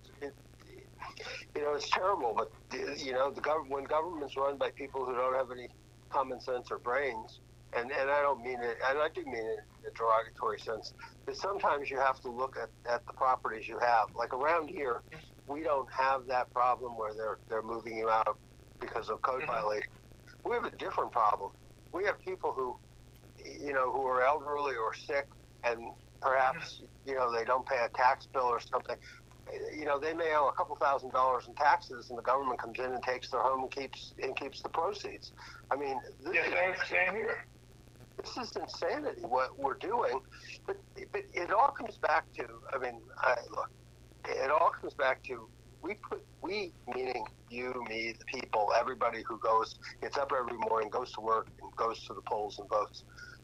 terrible. But when government's run by people who don't have any common sense or brains. And I don't mean it, and I do mean it in a derogatory sense, but sometimes you have to look at the properties you have. Like around here, we don't have that problem where they're moving you out because of code violation. We have a different problem. We have people who are elderly or sick, and perhaps, they don't pay a tax bill or something. They may owe a couple $1,000s in taxes, and the government comes in and takes their home and keeps the proceeds. I mean, same here. This is insanity what we're doing, but it all comes back to. It all comes back to we meaning you, me, the people, everybody who gets up every morning, goes to work, and goes to the polls and votes.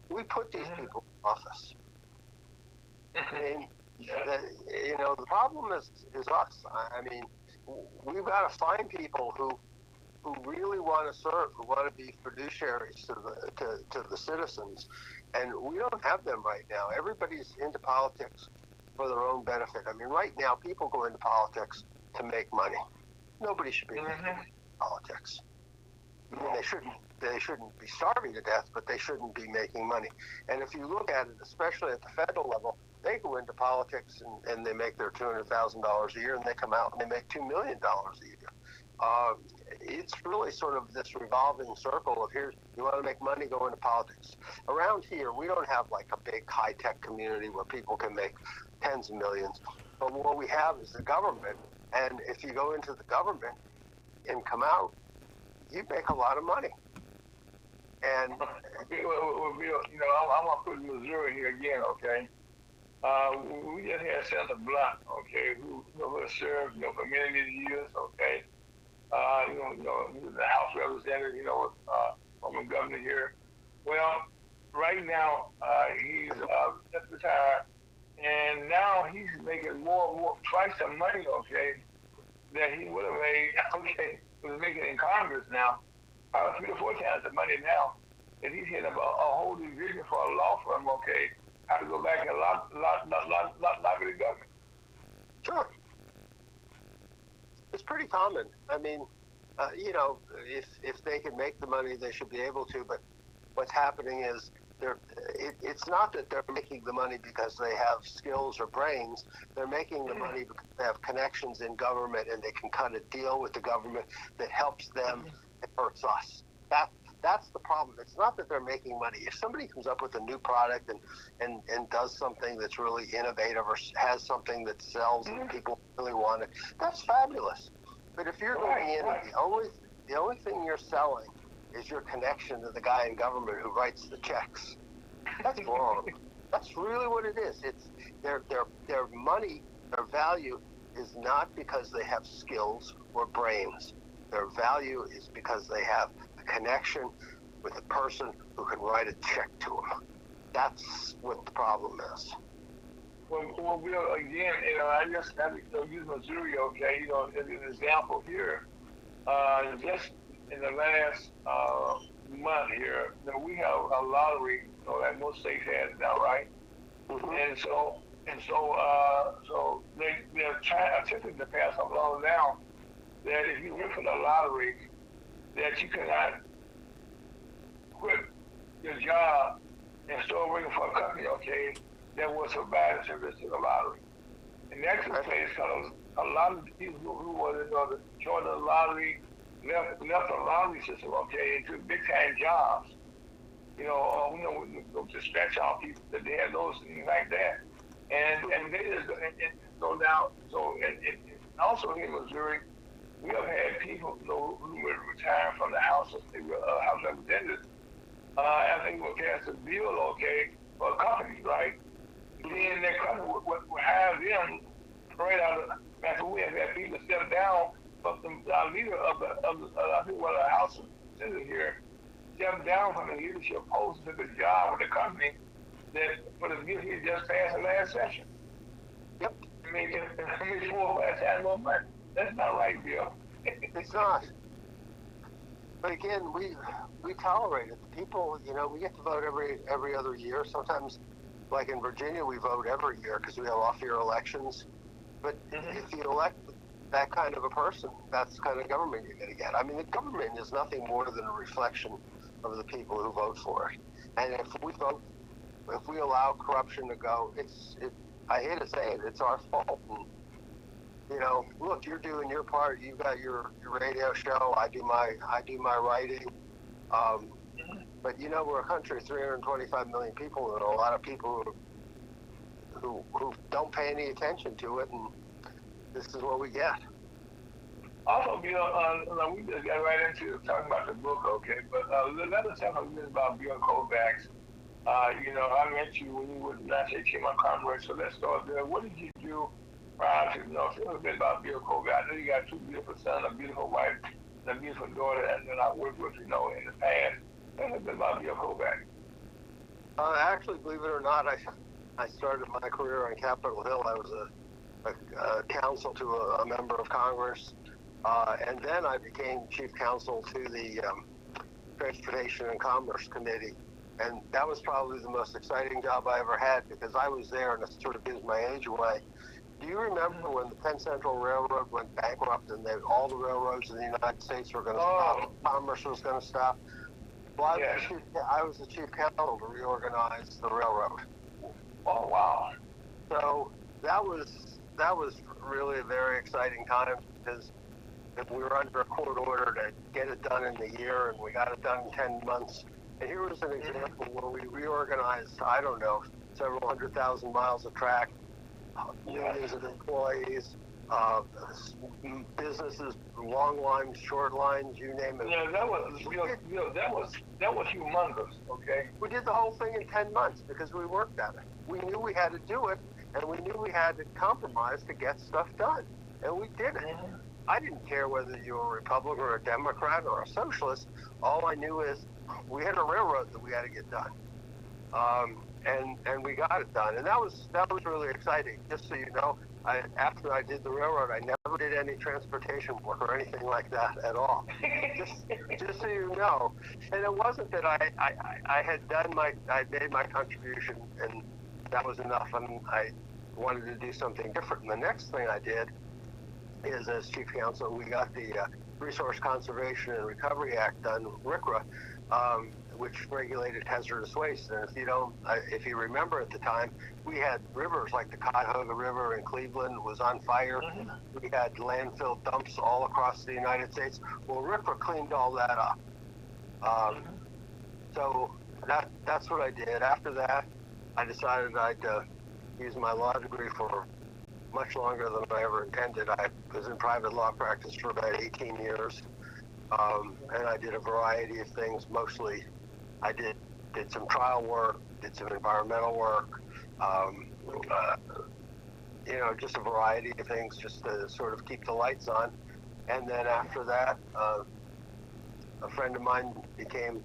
We put these people in office. And, the problem is us. We've got to find people who really want to serve, who want to be fiduciaries to the citizens, and we don't have them right now. Everybody's into politics for their own benefit. Right now, people go into politics to make money. Nobody should be in politics. They shouldn't be starving to death, but they shouldn't be making money. And if you look at it, especially at the federal level, they go into politics and they make their $200,000 a year, and they come out and they make $2 million a year. It's really sort of this revolving circle of here, you want to make money, go into politics. Around here, we don't have like a big high-tech community where people can make tens of millions. But what we have is the government, and if you go into the government and come out, you make a lot of money. And I'm going to put Missouri here again, okay? We just had Senator Blunt, okay, who has served, for many, many years, okay. He was the House representative, former governor here. Well, right now, he's just retired, and now he's making more, twice the money, okay, that he would have made, okay, he was making in Congress now, 3 to 4 times the money now, and he's hitting a whole division for a law firm, okay, how to go back and lobby the government. Sure. It's pretty common. I mean, if they can make the money, they should be able to. But what's happening is it's not that they're making the money because they have skills or brains. They're making the money because they have connections in government and they can kind of deal with the government that helps them and hurts us. That's the problem. It's not that they're making money. If somebody comes up with a new product and does something that's really innovative or has something that sells and people really want it, that's fabulous. But if you're going in, the only thing you're selling is your connection to the guy in government who writes the checks. That's wrong. That's really what it is. It's their money, their value is not because they have skills or brains. Their value is because they have a connection with a person who can write a check to them. That's what the problem is. Well, Bill, again, I just have to use Missouri, okay, as an example here. Just in the last month here, we have a lottery, that most states have now, right? And so they're attempting to pass a law now that if you win for the lottery, that you cannot quit your job and start working for a company, okay, that will survive the service to the lottery. And that's the case because a lot of the people who were join the lottery left the lottery system, okay, into big time jobs. Dispatch out people that they have those things like that. And they just go down. And also in Missouri, we have had people who were retired from the House Representatives. I think we passed a bill, okay, for companies, right? Then that company would have them right out after we have had people step down, but the leader of the House Representatives here stepped down from the leadership post and took a job with the company that for the bill he just passed the last session. Yep. I mean 4 or 5 times more money. That's not right, Bill. It's not. But again, we tolerate it. The people, we get to vote every other year. Sometimes, like in Virginia, we vote every year because we have off-year elections. But if you elect that kind of a person, that's the kind of government you're going to get. I mean, the government is nothing more than a reflection of the people who vote for it. And if we allow corruption to go, I hate to say it, it's our fault. And, look, you're doing your part. You've got your radio show. I do my writing. But we're a country of 325 million people, and a lot of people who don't pay any attention to it, and this is what we get. Also, Bill, we just got right into talking about the book, okay? But let us talk a little about Bill Kovacs. I met you when you were the United States Chamber of Commerce, so let's start there. What did you do prior to, tell us a bit about Bill Kovacs? I know you got 2 beautiful sons, a beautiful wife, and a beautiful daughter, and then I worked with, in the past. Tell us a bit about Bill Kovacs. Actually, believe it or not, I started my career on Capitol Hill. I was a counsel to a member of Congress, and then I became chief counsel to the Transportation and Commerce Committee. And that was probably the most exciting job I ever had because I was there, and it sort of gives my age away. Do you remember when the Penn Central Railroad went bankrupt and all the railroads in the United States were going to stop, commerce was going to stop? Well, I was the chief counsel to reorganize the railroad. Oh, wow. So that was really a very exciting time because if we were under a court order to get it done in a year, and we got it done in 10 months. And here was an example where we reorganized, I don't know, several 100,000 miles of track, millions of employees, uh, businesses, long lines, short lines, you name it. Yeah, that was humongous. Okay. We did the whole thing in 10 months because we worked at it. We knew we had to do it, and we knew we had to compromise to get stuff done, and we did it. Mm-hmm. I didn't care whether you were a Republican or a Democrat or a socialist. All I knew is we had a railroad that we had to get done, and we got it done, and that was really exciting. Just so you know, after I did the railroad, I never did any transportation work or anything like that at all. just so you know, and it wasn't that I had I made my contribution and that was enough, and I wanted to do something different. And the next thing I did is, as chief counsel, we got the Resource Conservation and Recovery Act done, RCRA, which regulated hazardous waste. And if you remember at the time, we had rivers like the Cuyahoga River in Cleveland was on fire. Mm-hmm. We had landfill dumps all across the United States. Well, RCRA cleaned all that up. So that's what I did. After that, I decided I'd use my law degree for much longer than I ever intended. I was in private law practice for about 18 years, and I did a variety of things. Mostly, I did some trial work, did some environmental work, just a variety of things just to sort of keep the lights on. And then after that, a friend of mine became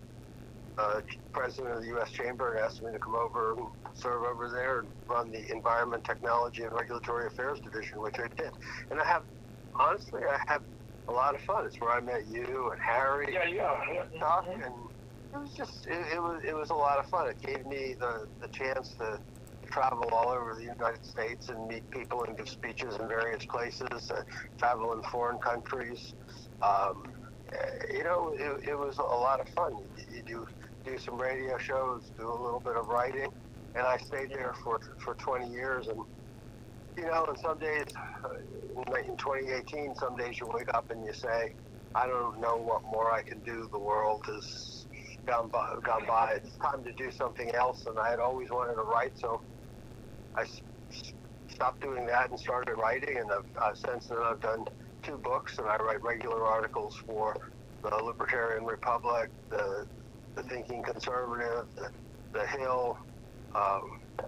president of the U.S. Chamber and asked me to come over and serve over there and run the Environment, Technology, and Regulatory Affairs Division, which I did. And I have a lot of fun. It's where I met you and Harry. And Doc, and it was just, it was a lot of fun. It gave me the chance to travel all over the United States and meet people and give speeches in various places, travel in foreign countries. It was a lot of fun. You do some radio shows, do a little bit of writing, and I stayed there for 20 years. And and some days in 2018, some days you wake up and you say, I don't know what more I can do. The world has gone by. It's time to do something else. And I had always wanted to write, so I stopped doing that and started writing. And since then I've done 2 books, and I write regular articles for the Libertarian Republic, the Thinking Conservative, the Hill, Town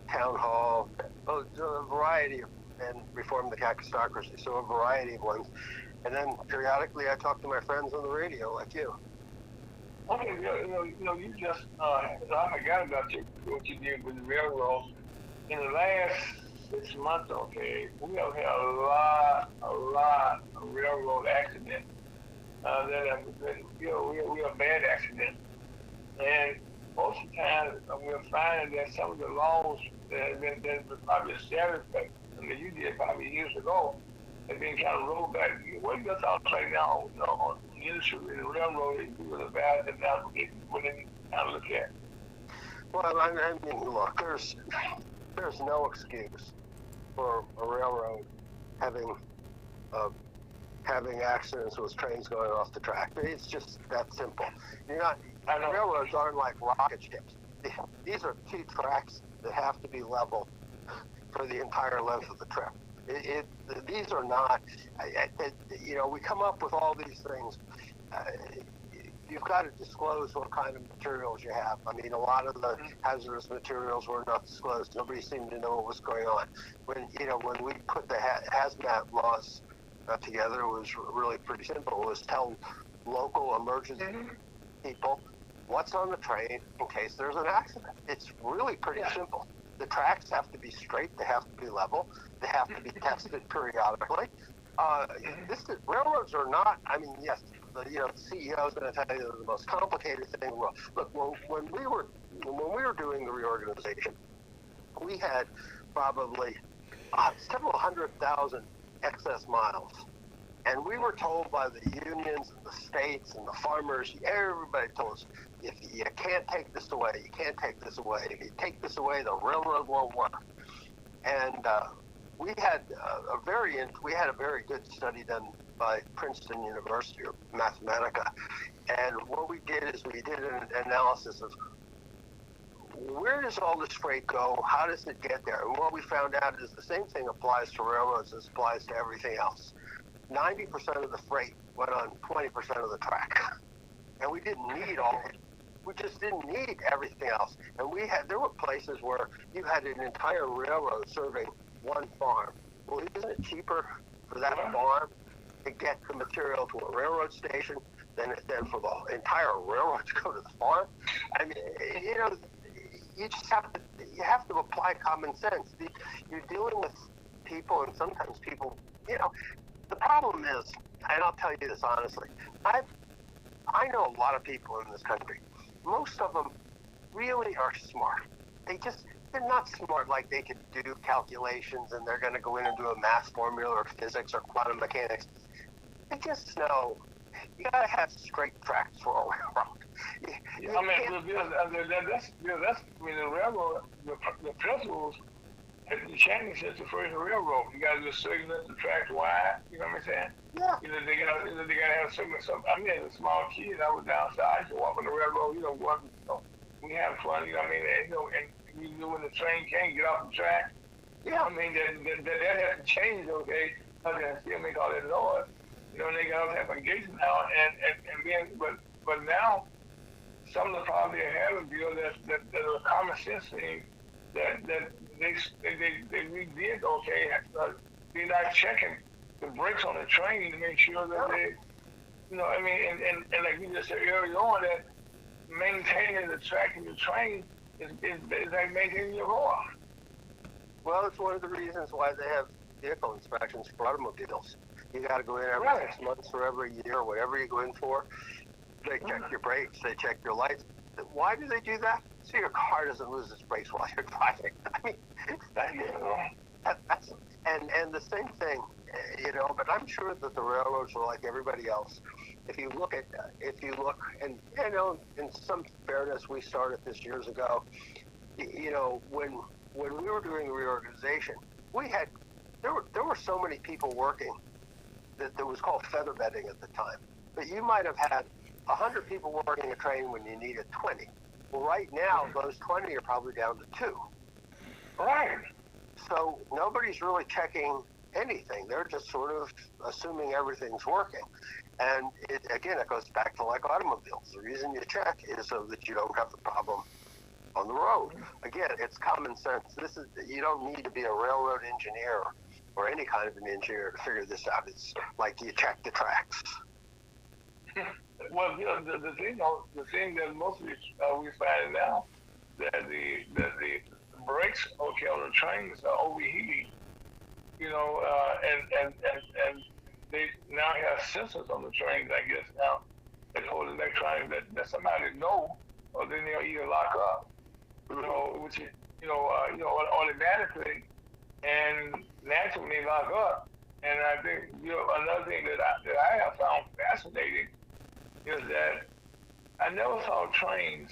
Hall, a variety of, and Reform the Cacistocracy, so a variety of ones. And then periodically I talk to my friends on the radio, like you. Okay, you just, I forgot about what you did with the railroads. In the last 6 months, okay, we have had a lot of railroad accidents that have been, real bad accidents. And most of the time, we're finding that some of the laws that have been probably established, you did probably years ago, have been kind of rolled back. What are your thoughts right now on the industry and the railroad you would advise them now to kind of look at? Well, I mean, look, there's no excuse for a railroad having accidents with trains going off the track. It's just that simple. Railroads aren't like rocket ships. These are 2 tracks that have to be level for the entire length of the trip. These are not, we come up with all these things. You've got to disclose what kind of materials you have. I mean, a lot of the hazardous materials were not disclosed. Nobody seemed to know what was going on. When we put the hazmat laws together, it was really pretty simple. It was tell local emergency people what's on the train in case there's an accident. It's really pretty simple. The tracks have to be straight. They have to be level. They have to be tested periodically. Railroads are not. I mean, yes, the CEO is going to tell you the most complicated thing in the world. Look, when we were doing the reorganization, we had probably several 100,000 excess miles. And we were told by the unions and the states and the farmers, everybody told us, if you can't take this away, you can't take this away. If you take this away, the railroad won't work. And we had a very good study done by Princeton University, or Mathematica. And what we did is we did an analysis of where does all this freight go? How does it get there? And what we found out is the same thing applies to railroads as applies to everything else. 90% of the freight went on 20% of the track. And we didn't need all of it. We just didn't need everything else. And there were places where you had an entire railroad serving one farm. Well, isn't it cheaper for that farm to get the material to a railroad station than for the entire railroad to go to the farm? I mean, you just have to apply common sense. You're dealing with people, and sometimes people, the problem is, and I'll tell you this honestly, I know a lot of people in this country. Most of them really are smart. They're not smart like they can do calculations and they're going to go in and do a math formula or physics or quantum mechanics. They just know you got to have straight tracks for a railroad. The railroad, the principles have changed since the first railroad. You got to do segments, the tracks wide. You know what I'm saying? Yeah. They got to have segments. As a small kid, I was downside. I used to walk on the railroad. We have fun. And when the train can't get off the track. Yeah. That hasn't changed. Okay, they still make all that noise. They got to have engagement now, but now some of the problems they have that are a common sense thing that they redid. Okay, they're not checking the brakes on the train to make sure that they, and like you just said earlier on, that maintaining the track in your train is like maintaining your car. Well, it's one of the reasons why they have vehicle inspections for automobiles. You got to go in every 6 months or every year, or whatever you go in for. They check your brakes, they check your lights. Why do they do that? So your car doesn't lose its brakes while you're driving. And the same thing, but I'm sure that the railroads are like everybody else. If you look, and in some fairness, we started this years ago. When we were doing reorganization, there were so many people working that was called feather bedding at the time. But you might have had 100 people working a train when you needed 20. Well, right now, those 20 are probably down to 2. Right. So nobody's really checking anything. They're just sort of assuming everything's working. And it goes back to like automobiles. The reason you check is so that you don't have the problem on the road. Again, it's common sense. You don't need to be a railroad engineer or any kind of an engineer to figure this out. It's like you check the tracks. Well, the thing that mostly we find now that the brakes on the trains are overheating, and they now have sensors on the trains. I guess now they hold electronics that somebody know, or then they'll either lock up, which is automatically, and naturally they lock up. And I think another thing that I have found fascinating is that I never saw trains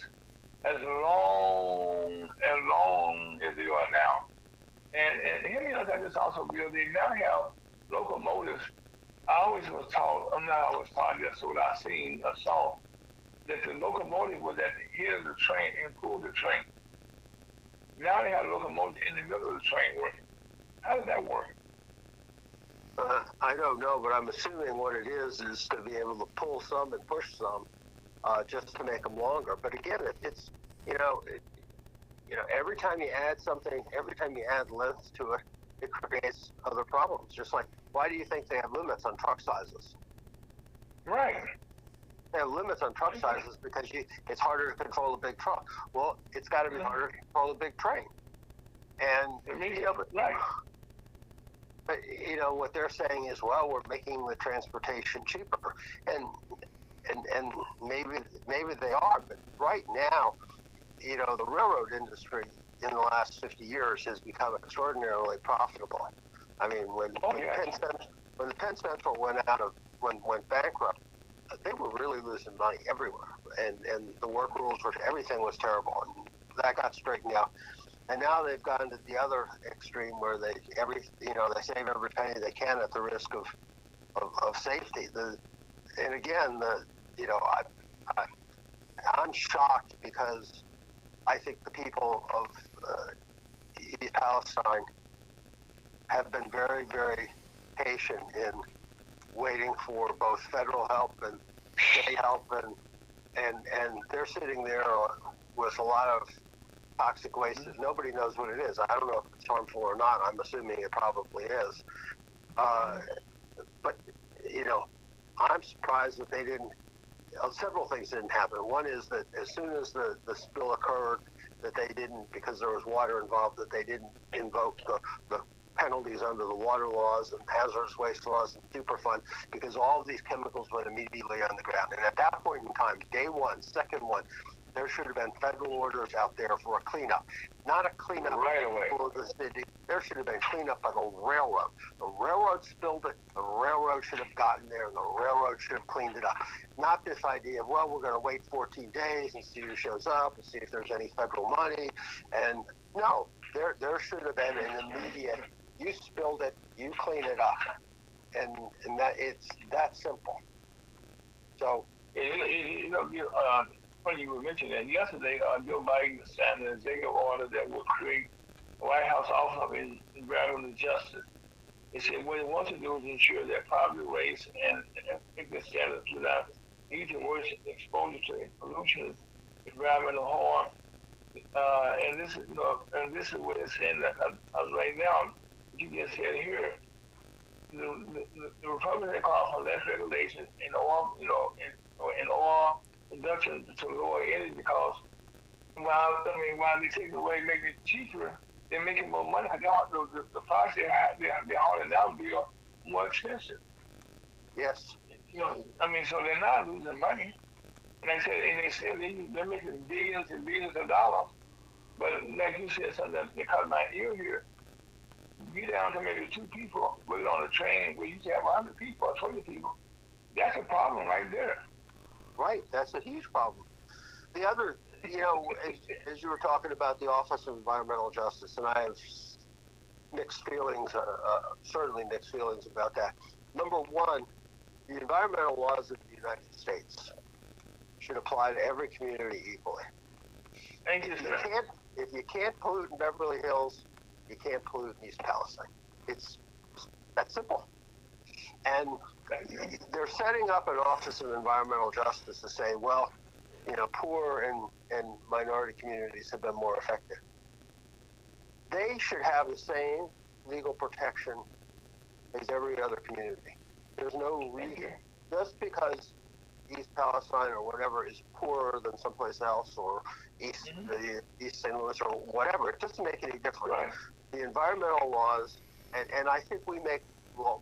as long as they are now. And here I just also feel they now have locomotives. I always was taught, I'm not always taught, that's what I seen or saw, that the locomotive was at the head of the train and pulled the train. Now they have a locomotive in the middle of the train working. How does that work? I don't know, but I'm assuming what it is to be able to pull some and push some, just to make them longer. But again, it's every time you add something, every time you add length to it, it creates other problems. Just like, why do you think they have limits on truck sizes? Right. They have limits on truck sizes because it's harder to control a big truck. Well, it's got to be harder to control a big train. And right. But what they're saying is, well, we're making the transportation cheaper, and maybe they are, but right now, the railroad industry in the last 50 years has become extraordinarily profitable. I mean, when the Penn Central went bankrupt, they were really losing money everywhere, and the work rules everything was terrible, and that got straightened out. And now they've gone to the other extreme where they save every penny they can at the risk of safety. I'm shocked because I think the people of East Palestine have been very, very patient in waiting for both federal help and state help, and they're sitting there with a lot of toxic waste that nobody knows what it is. I don't know if it's harmful or not. I'm assuming it probably is. But, you know, I'm surprised that they didn't, several things didn't happen. One is that as soon as the spill occurred, that they didn't, because there was water involved, that they didn't invoke the penalties under the water laws and hazardous waste laws and Superfund, because all of these chemicals went immediately on the ground. And at that point in time, day one, second one, there should have been federal orders out there for a cleanup. Not a cleanup right away for the city. There should have been cleanup by the railroad. The railroad spilled it. The railroad should have gotten there, and the railroad should have cleaned it up. Not this idea of, well, we're going to wait 14 days and see who shows up and see if there's any federal money. And no, there should have been an immediate, you spilled it, you clean it up. And that it's that simple. So, funny you were mentioning that. Yesterday, Joe Biden signed an executive order that will create a White House Office of Environmental Justice. He said what he wants to do is ensure that poverty, race, and ethnic status without need to worse exposure to pollution, environmental harm. And this is what it's saying that right now, you just said here, the Republicans call for less regulations in oil, in oil production to lower energy costs. While they take it away, make it cheaper, they're making more money. The price they're hauling down bill more expensive. yes. So they're not losing money. And they said they're making billions and billions of dollars. But like you said, something that caught my ear here. Get down to maybe 2 people, put it on a train where you have 100 people or 20 people. That's a problem right there. Right, that's a huge problem. The other, as you were talking about the Office of Environmental Justice, and I have mixed feelings, certainly mixed feelings about that. Number one, the environmental laws of the United States should apply to every community equally. Thank you, sir. If you can't pollute in Beverly Hills, you can't pollute in East Palestine. It's that simple. And they're setting up an Office of Environmental Justice to say, well, poor and minority communities have been more affected. They should have the same legal protection as every other community. There's no reason, just because East Palestine or whatever is poorer than someplace else, or East St. Louis or whatever, it doesn't make any difference. Right. The environmental laws, and I think we make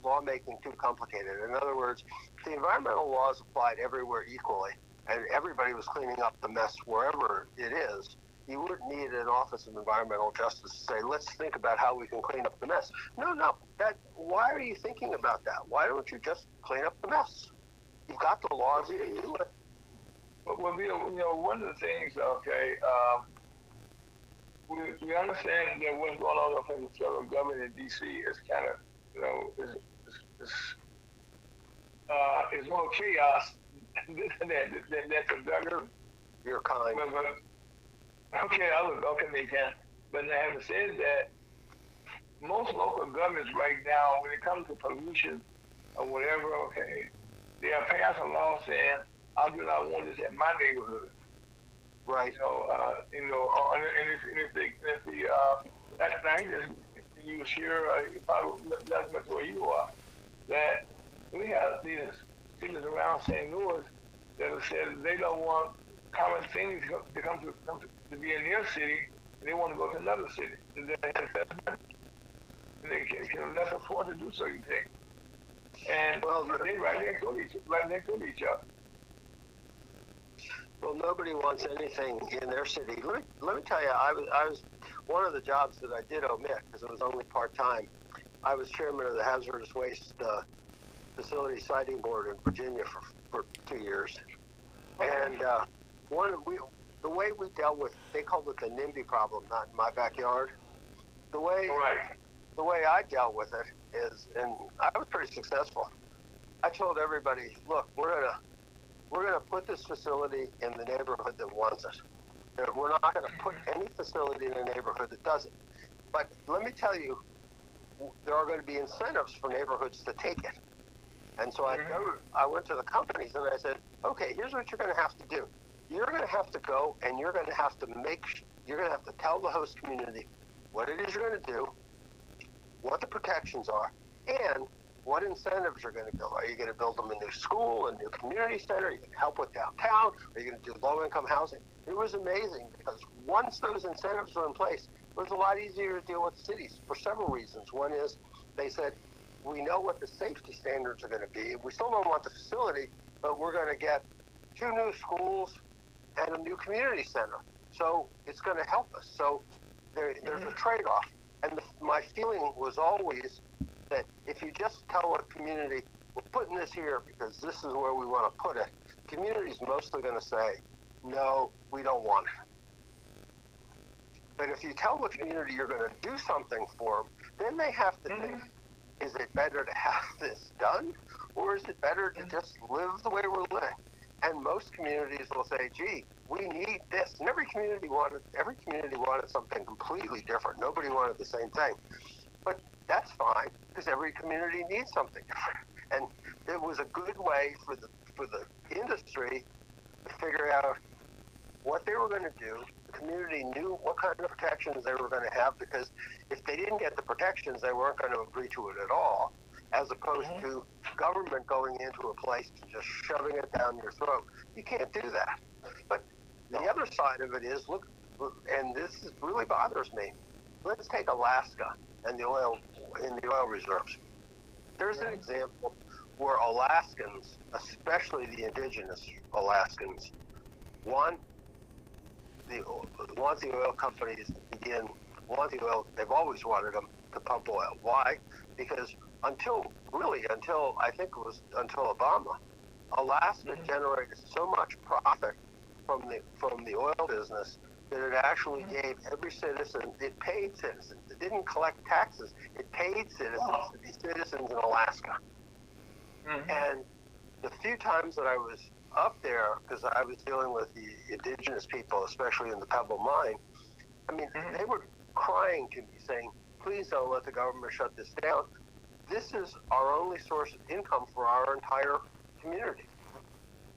lawmaking too complicated. In other words, the environmental laws applied everywhere equally, and everybody was cleaning up the mess wherever it is. You wouldn't need an Office of Environmental Justice to say, let's think about how we can clean up the mess. No. Why are you thinking about that? Why don't you just clean up the mess? You've got the laws, you can do it. Well, one of the things, we understand that what's going on from the federal government in D.C. is kind of, it's more chaos than the government. You're kind. Okay, they can. But having said that, most local governments right now, when it comes to pollution or whatever, they are passing a law saying, I do not want this in my neighborhood. Right. And if that's nice, you share, probably that's much where you are, that we have these cities around St. Louis that have said they don't want common things to come to be in their city. They want to go to another city. And they can less afford to do certain things. And they right next to each other. Well, nobody wants anything in their city. Let me tell you, I was one of the jobs that I did omit because it was only part-time. I was chairman of the Hazardous Waste Facility Siting Board in Virginia for 2 years. And the way we dealt with, they called it the NIMBY problem, not in my backyard. The way I dealt with it is, and I was pretty successful. I told everybody, look, we're gonna put this facility in the neighborhood that wants it. We're not going to put any facility in a neighborhood that doesn't. But let me tell you, there are going to be incentives for neighborhoods to take it. And so I went to the companies and I said, okay, here's what you're going to have to do. You're going to have to go and you're going to have to tell the host community what it is you're going to do, what the protections are, and what incentives are going to go. Are you going to build them a new school, a new community center? Are you going to help with downtown? Are you going to do low-income housing? It was amazing because once those incentives were in place, it was a lot easier to deal with cities for several reasons. One is they said, we know what the safety standards are going to be. We still don't want the facility, but we're going to get 2 new schools and a new community center. So it's going to help us. So there's a trade-off. And my feeling was always that if you just tell a community, we're putting this here because this is where we want to put it, the community's mostly going to say, no, we don't want it. But if you tell the community you're going to do something for them, then they have to think, is it better to have this done, or is it better to just live the way we're living? And most communities will say, gee, we need this. And every community wanted something completely different. Nobody wanted the same thing. But that's fine, because every community needs something different. And it was a good way for the industry to figure out what they were going to do. The community knew what kind of protections they were going to have, because if they didn't get the protections, they weren't going to agree to it at all, as opposed to government going into a place and just shoving it down your throat. You can't do that. But the other side of it is, look, and this really bothers me. Let's take Alaska and the oil reserves. There's an example where Alaskans, especially the indigenous Alaskans, want the oil companies they've always wanted them to pump oil. Why? Because until Obama, Alaska generated so much profit from the oil business that it actually gave every citizen, it paid citizens. It didn't collect taxes. It paid citizens to be citizens in Alaska. And the few times that I was up there, because I was dealing with the indigenous people, especially in the Pebble Mine, I mean, they were crying to me saying, please don't let the government shut this down. This is our only source of income for our entire community.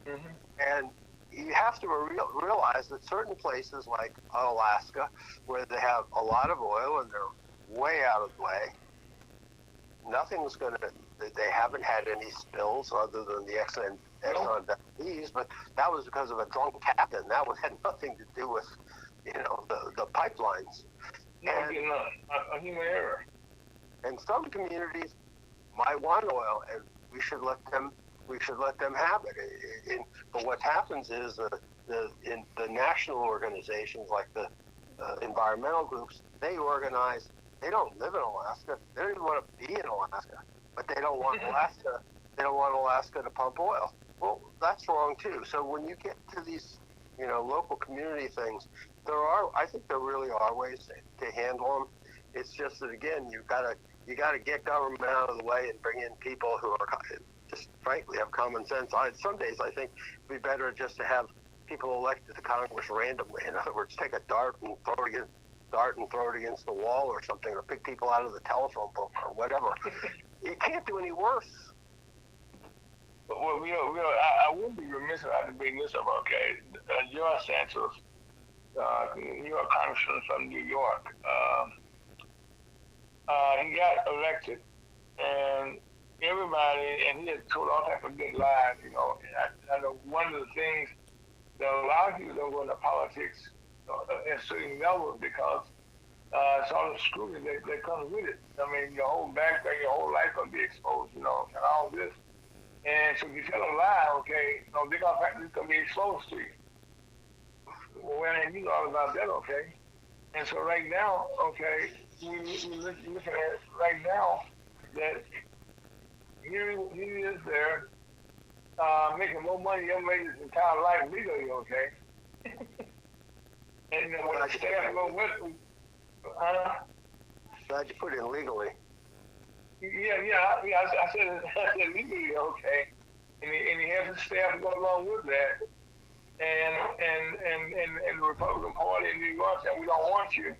And you have to realize that certain places like Alaska, where they have a lot of oil and they're way out of the way, they haven't had any spills other than the Exxon Valdez, but that was because of a drunk captain. That had nothing to do with, the pipelines. A human error. And some communities might want oil, and we should let them have it. But what happens is the national organizations, like the environmental groups, they organize. They don't live in Alaska. They don't even want to be in Alaska, but they don't want Alaska. They don't want Alaska to pump oil. Well, that's wrong too. So when you get to these, local community things, I think there really are ways to handle them. It's just that, again, you gotta get government out of the way and bring in people who are just frankly have common sense. Some days I think it'd be better just to have people elected to Congress randomly. In other words, take a dart and throw it against the wall or something, or pick people out of the telephone book or whatever. You can't do any worse. Well, I wouldn't be remiss if I didn't bring this up, okay? George Santos, New York Congressman from New York, he got elected, and he had told all types of good lies, And I know one of the things that a lot of people don't go into politics at certain levels because it's all the scrutiny that comes with it. I mean, your whole background, your whole life going to be exposed, and all this. And so if you tell a lie, okay, they're going to be exposed to you. Well, and you know all about that, okay? And so right now, okay, we're looking at it right now that he is there making more money than made his entire life legally, okay? And when the staff go with him, Glad you put in legally. I said legally, okay. And he has his staff go along with that. and the Republican Party in New York said we don't want you.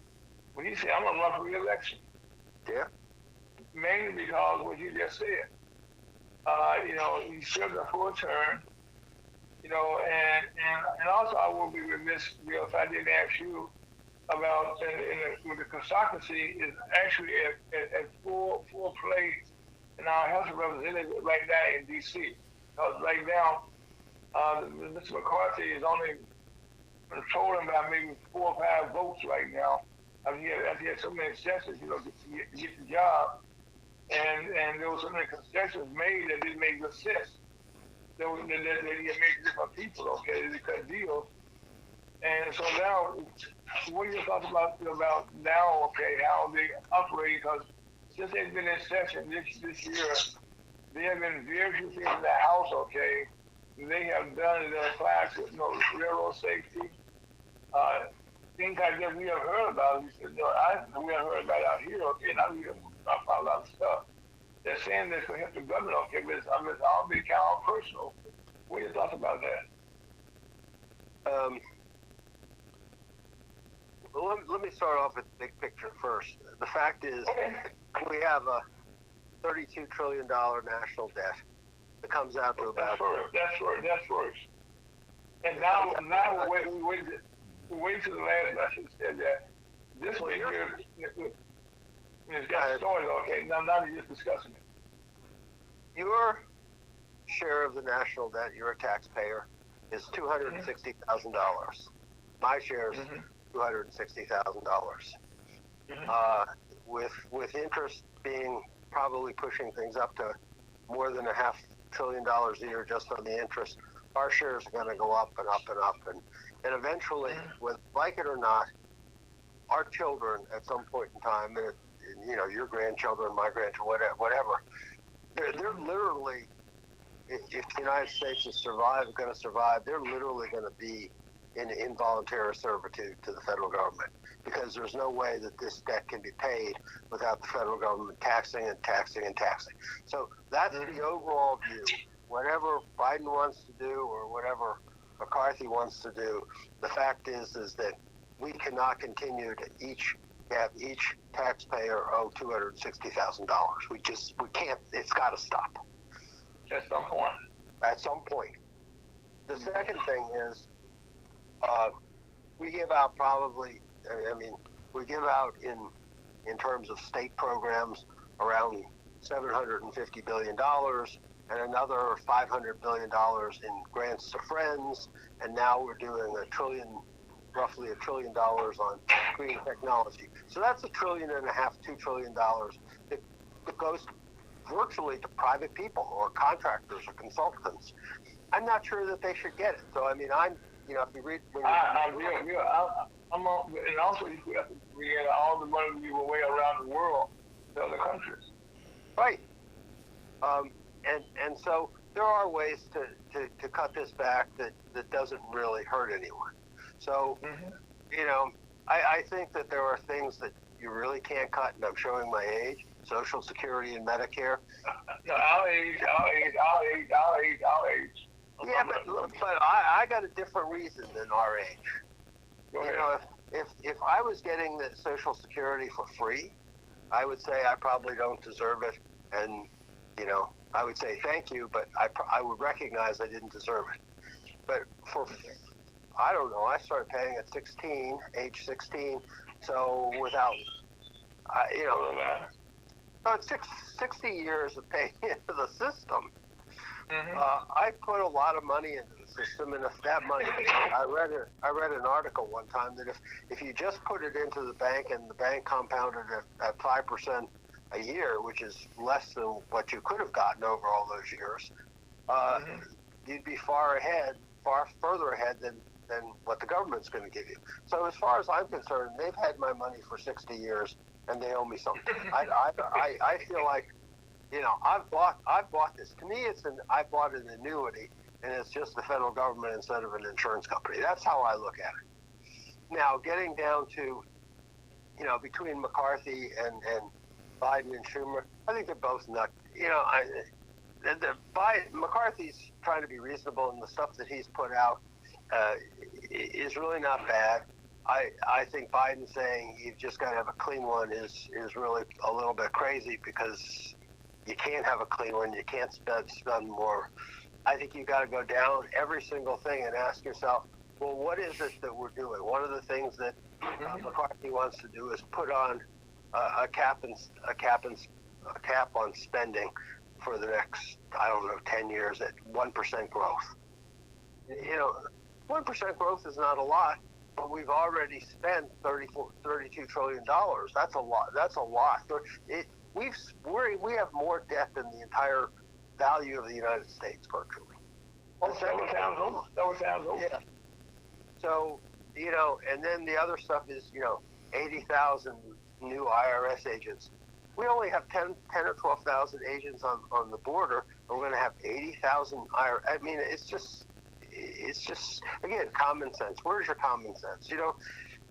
When he said I'm gonna run for re-election, Yeah. mainly because what you just said. He served a full term. And also I will be remiss if I didn't ask you about with the constituency is actually at full play in our House of Representatives right now in D.C. Because right now, Mr. McCarthy is only controlling by maybe 4 or 5 votes right now. He had so many sessions, to get the job, and there were so many concessions made that didn't make good sense. That he made different people, okay, they cut deals. And so now, what are your thoughts about now, okay, how they operate? Because since they've been in session this year, there have been very few things in the House, okay, they have done that apply to railroad safety, things like that we have heard about. We said, we have heard about out here, okay, now we have found out stuff. They're saying this will help the government, okay, but it's all been kind of personal. What are your thoughts about that? Let me start off with the big picture first. The fact is, we have a $32 trillion national debt that comes out to about. That's first. And now we wait to the last lesson said that this one here it's got stories. Okay, now you're just discussing it. Your share of the national debt, you're a taxpayer, is $260,000. My share is $260,000. With interest being probably pushing things up to more than $500 billion a year just on the interest, our shares are going to go up and up and up, and eventually, whether like it or not, our children at some point in time, and your grandchildren, my grandchildren, whatever, they're literally, if the United States is going to survive, they're literally going to be in involuntary servitude to the federal government, because there's no way that this debt can be paid without the federal government taxing and taxing and taxing. So that's the overall view. Whatever Biden wants to do or whatever McCarthy wants to do, the fact is that we cannot continue to have each taxpayer owe $260,000. We can't. It's got to stop. At some point. At some point. The second thing is, we give out we give out in terms of state programs around $750 billion and another $500 billion in grants to friends, and now we're doing roughly $1 trillion on green technology. So that's $1.5 trillion, $2 trillion that goes virtually to private people or contractors or consultants. I'm not sure that they should get it. So if you read, and also we had all the money we were way around the world to other countries. Right. And so there are ways to cut this back that doesn't really hurt anyone. So, I think that there are things that you really can't cut, and I'm showing my age, Social Security and Medicare. No, our age. Yeah, but I got a different reason than our age. Go ahead. If I was getting the Social Security for free, I would say I probably don't deserve it, and I would say thank you, but I would recognize I didn't deserve it. But I don't know, I started paying at age 16, so without, it's 60 years of paying into the system. I put a lot of money into the system, and if that money, I read an article one time that if you just put it into the bank and the bank compounded it at 5% a year, which is less than what you could have gotten over all those years, you'd be far further ahead than what the government's going to give you. So as far as I'm concerned, they've had my money for 60 years, and they owe me something. I feel like, I've bought this. To me, I bought an annuity, and it's just the federal government instead of an insurance company. That's how I look at it. Now, getting down to, between McCarthy and Biden and Schumer, I think they're both nuts. McCarthy's trying to be reasonable in the stuff that he's put out. is really not bad. I think Biden saying you've just got to have a clean one is really a little bit crazy, because you can't have a clean one. You can't spend more. I think you got to go down every single thing and ask yourself, well, what is it that we're doing? One of the things that McCarthy wants to do is put on a cap on spending for the next, I don't know, 10 years at 1% growth. 1% growth is not a lot, but we've already spent $32 trillion. That's a lot. That's a lot. We have more debt than the entire value of the United States, virtually. That sounds over. Yeah. So, and then the other stuff is, 80,000 new IRS agents. We only have 10 or 12,000 agents on the border, and we're going to have 80,000 IRS. I mean, it's just, again, common sense. Where's your common sense?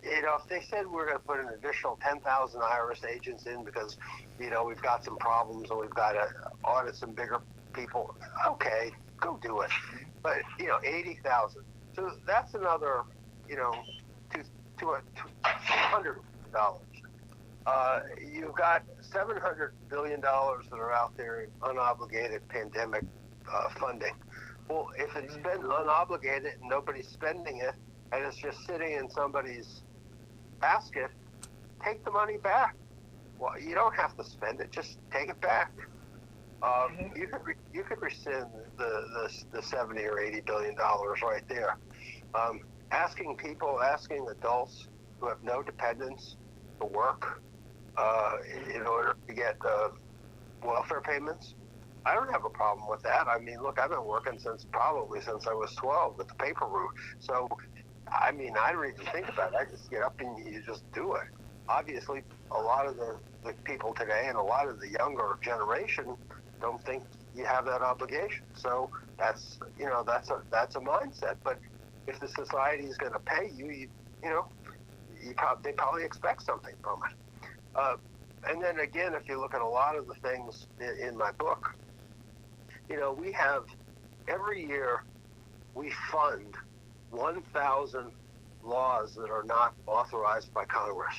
If they said we're going to put an additional 10,000 IRS agents in because, we've got some problems and we've got to audit some bigger people, okay, go do it. But, 80,000. So that's another, $200. You've got $700 billion that are out there in unobligated pandemic funding. Well, if it's been unobligated and nobody's spending it, and it's just sitting in somebody's basket, take the money back. Well, you don't have to spend it; just take it back. You could rescind the 70 or 80 billion dollars right there. Asking adults who have no dependents to work in order to get welfare payments. I don't have a problem with that. I mean, look, I've been working since I was 12 with the paper route. So, I mean, I don't even think about it. I just get up and you just do it. Obviously, a lot of the people today and a lot of the younger generation don't think you have that obligation. So that's a mindset. But if the society is going to pay you, they probably expect something from it. And then again, if you look at a lot of the things in my book, we have, every year, we fund 1,000 laws that are not authorized by Congress.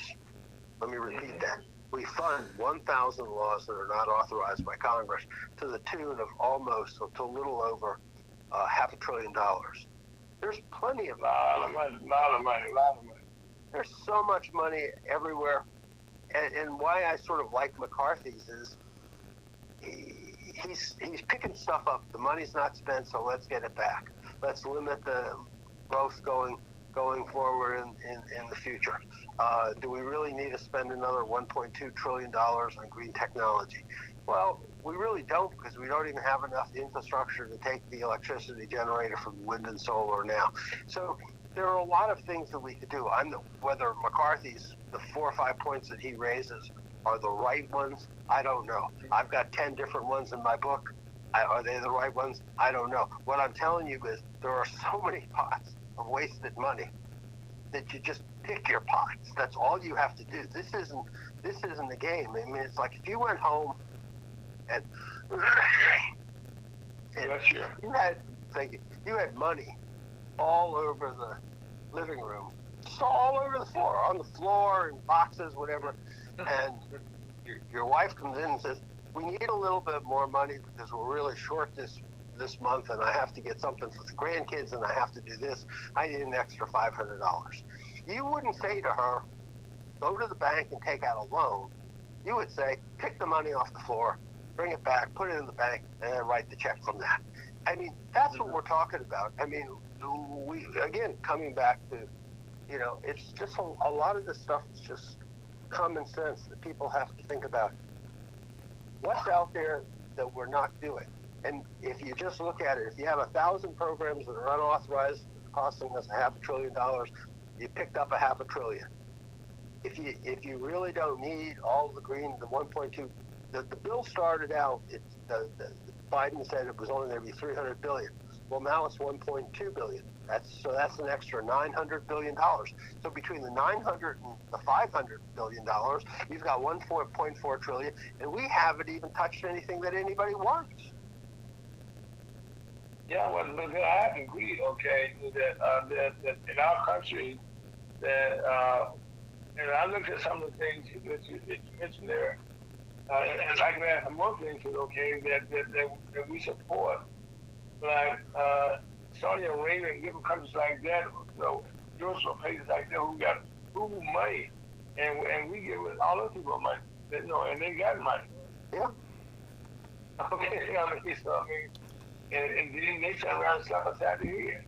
Let me repeat that. We fund 1,000 laws that are not authorized by Congress to the tune of to a little over $500 billion. There's plenty of lot of money. There's so much money everywhere. And why I sort of like McCarthy's is he's picking stuff up. The money's not spent, so let's get it back. Let's limit the growth going forward in the future. Do we really need to spend another $1.2 trillion on green technology? Well, we really don't, because we don't even have enough infrastructure to take the electricity generated from wind and solar now. So there are a lot of things that we could do. Whether McCarthy's, the 4 or 5 points that he raises are the right ones, I don't know. I've got 10 different ones in my book. Are they the right ones? I don't know. What I'm telling you is there are so many pots of wasted money that you just pick your pots. That's all you have to do. This isn't the game. I mean, it's like if you went home and you had money all over the living room, just all over the floor, on the floor, in boxes, whatever, and your wife comes in and says, we need a little bit more money because we're really short this month, and I have to get something for the grandkids, and I have to do this. I need an extra $500. You wouldn't say to her, go to the bank and take out a loan. You would say, pick the money off the floor, bring it back, put it in the bank, and then write the check from that. I mean, that's what we're talking about. I mean, coming back to, it's just a lot of this stuff is just common sense that people have to think about. What's out there that we're not doing? And if you just look at it, if you have 1,000 programs that are unauthorized, costing us $500 billion, you picked up $500 billion. If you really don't need all the green, the 1.2, the bill started out, Biden said it was only going to be $300 billion. Well, now it's $1.2 billion. That's an extra $900 billion. So between the $900 and the $500 billion, you've got $1.4 trillion, and we haven't even touched anything that anybody wants. Yeah, well, look, I have to agree, okay, that in our country, that, and I looked at some of the things that you mentioned there, and like that, some more things that, okay, that we support, like, Saudi Arabia and different countries like that, you know, Europe, places like that who got who money, and we give all those people money, you know, and they got money. Yeah. Okay, you know what I mean? So, I mean, and then they turn around and slap us out of here.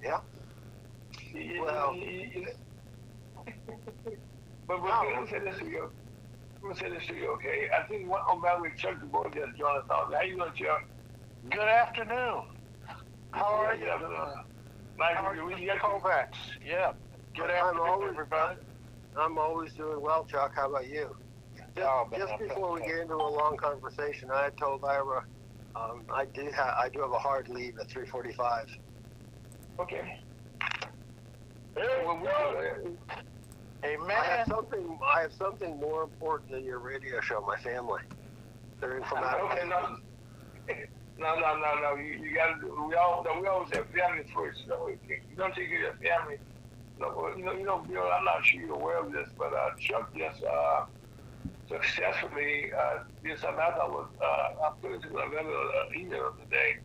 Yeah. Well, but let me say this to you. Let me say this to you, okay? I think one on Valley Chuck DeBow just joined us on. How you doing, Chuck? Good afternoon. How are you? Nice How to are meet you, you. We Mr. Kovacs? Yeah. Good afternoon, everybody. I'm always doing well, Chuck. How about you? Just before we get into a long conversation, I had told Ira I do have a hard leave at 3:45. Okay. Hey, man. I have something more important than your radio show. My family. They're in from out of Okay, no. You gotta do. We always have family first. So you don't take care of your family. No, Bill, I'm not sure you're aware of this, but Chuck just successfully did something else. I put it to another email today.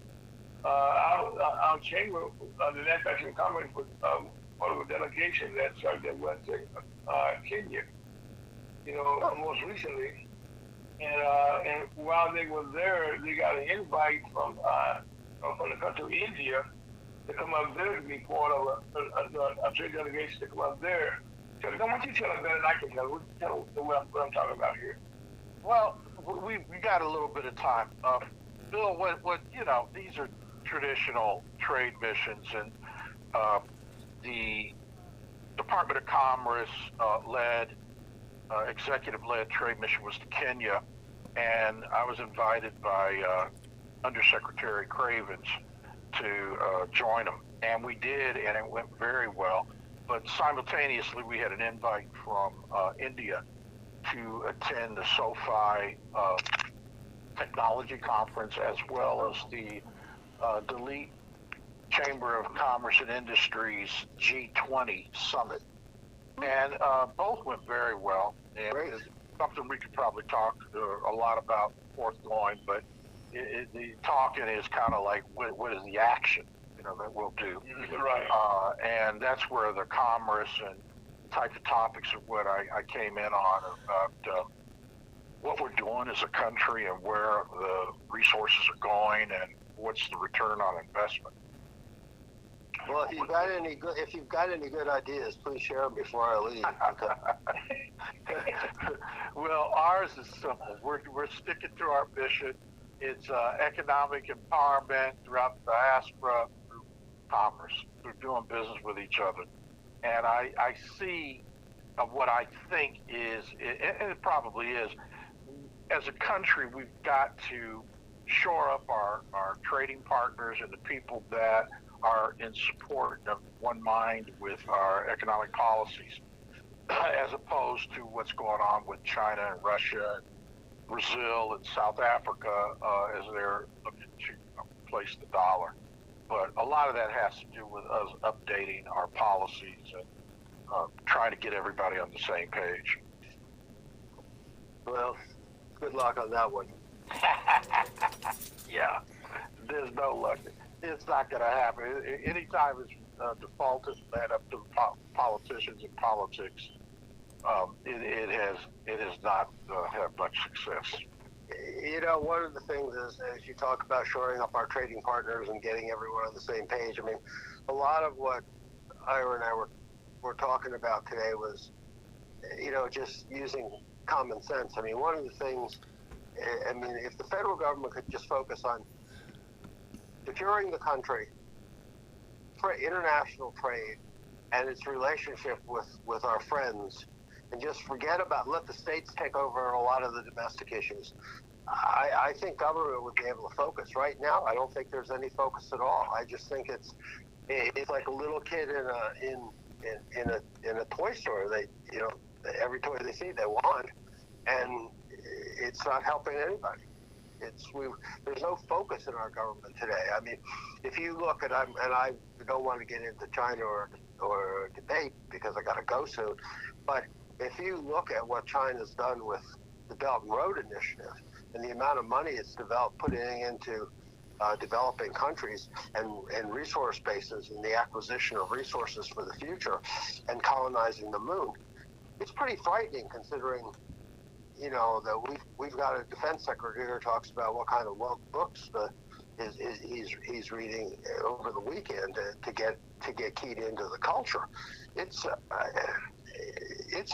Our chamber, the manufacturing company, was part of a delegation that Chuck that went to Kenya. You know, most recently. And while they were there, they got an invite from the country of India to come up there to be part of a trade delegation to come up there. So I want you to tell them better than I can tell what I'm talking about here. Well, we got a little bit of time. Bill, what these are traditional trade missions, and the Department of Commerce led executive-led trade mission was to Kenya, and I was invited by Undersecretary Cravens to join them, and we did, and it went very well. But simultaneously, we had an invite from India to attend the SoFi Technology Conference, as well as the Delete Chamber of Commerce and Industries G20 Summit. And both went very well. And it's something we could probably talk a lot about forthgoing, but the talking is kind of like, what is the action, that we'll do? Right. And that's where the commerce and type of topics of what I came in on about what we're doing as a country and where the resources are going and what's the return on investment. Well, if you've got any good ideas, please share them before I leave. Okay. Well, ours is simple. We're sticking to our mission. It's economic empowerment throughout the diaspora through commerce, through doing business with each other. And I see what I think is, and it probably is, as a country, we've got to shore up our trading partners and the people that are in support of one mind with our economic policies, as opposed to what's going on with China and Russia and Brazil and South Africa as they're looking to replace the dollar. But a lot of that has to do with us updating our policies and trying to get everybody on the same page. Well, good luck on that one. Yeah, there's no luck. It's not going to happen. Anytime it's defaulted and led up to politicians and politics, it has not had much success. One of the things is, as you talk about shoring up our trading partners and getting everyone on the same page, I mean, a lot of what Ira and I were talking about today was, just using common sense. I mean, one of the things, if the federal government could just focus on securing the country, international trade, and its relationship with our friends, and just let the states take over a lot of the domestic issues. I think government would be able to focus. Right now, I don't think there's any focus at all. I just think it's like a little kid in a toy store. They, every toy they see they want, and it's not helping anybody. there's no focus in our government today. I mean, if you look at, and I don't want to get into China or debate because I got to go soon, but if you look at what China's done with the Belt and Road Initiative and the amount of money it's putting into developing countries and resource bases and the acquisition of resources for the future and colonizing the moon, it's pretty frightening considering, that we've got a defense secretary who talks about what kind of books he's reading over the weekend to get keyed into the culture. It's a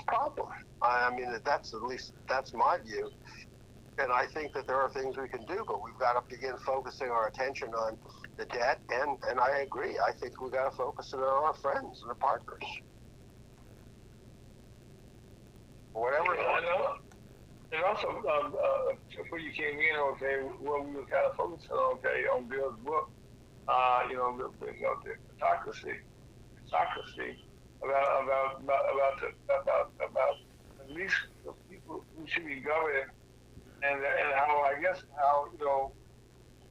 problem. I mean, that's my view. And I think that there are things we can do, but we've got to begin focusing our attention on the debt. And I agree. I think we've got to focus on our friends and our partners. Whatever. I know. And also, before you came in, okay, what we were kind of focusing on, okay, on Bill's book, the autocracy, about at least the people who should be governing. And how, I guess,